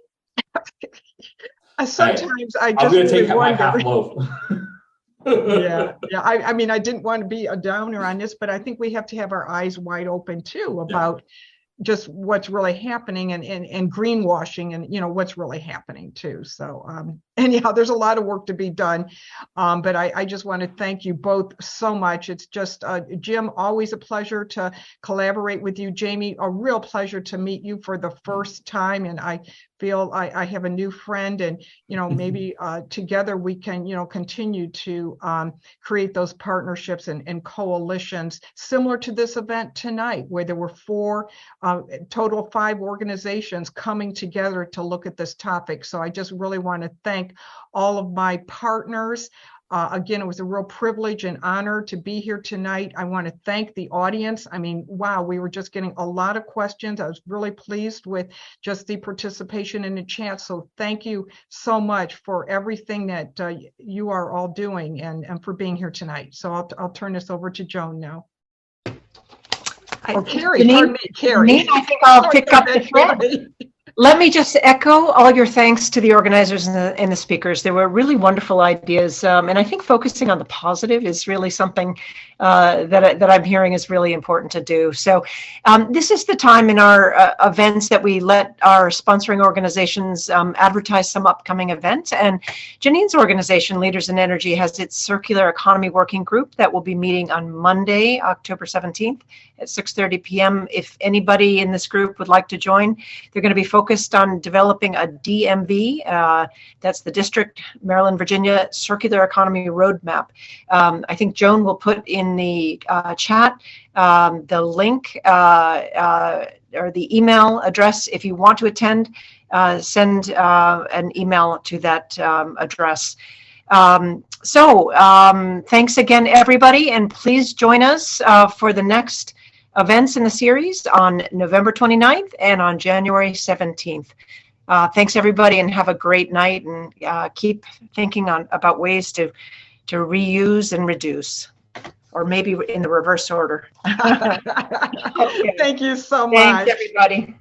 Sometimes I just I'm going to really take my wonder. half loaf. Yeah. I mean, I didn't want to be a downer on this, but I think we have to have our eyes wide open too about just what's really happening and greenwashing and what's really happening too. So anyhow, there's a lot of work to be done, but I just want to thank you both so much. It's just Jim, always a pleasure to collaborate with you. Jamie, a real pleasure to meet you for the first time, and I feel I have a new friend, and maybe together we can continue to create those partnerships and coalitions similar to this event tonight, where there were 4 total 5 organizations coming together to look at this topic. So I just really want to thank all of my partners. Again, it was a real privilege and honor to be here tonight. I want to thank the audience. I mean, wow, we were just getting a lot of questions. I was really pleased with just the participation in the chat. So thank you so much for everything that you are all doing and for being here tonight. So I'll turn this over to Joan now. Or Carrie, pardon me, Carrie. I think I'll pick up the thread. Let me just echo all your thanks to the organizers and the speakers. There were really wonderful ideas, and I think focusing on the positive is really something that I'm hearing is really important to do. So this is the time in our events that we let our sponsoring organizations advertise some upcoming events. And Janine's organization, Leaders in Energy, has its Circular Economy Working Group that will be meeting on Monday, October 17th at 6:30 p.m. If anybody in this group would like to join, they're going to be focused on developing a DMV, that's the District, Maryland, Virginia Circular Economy Roadmap. I think Joan will put in the chat the link or the email address. If you want to attend, send an email to that address. Thanks again, everybody, and please join us for the next events in the series on November 29th and on January 17th. Thanks, everybody, and have a great night, and keep thinking about ways to reuse and reduce, or maybe in the reverse order. Okay. Thank you so much. Thanks, everybody.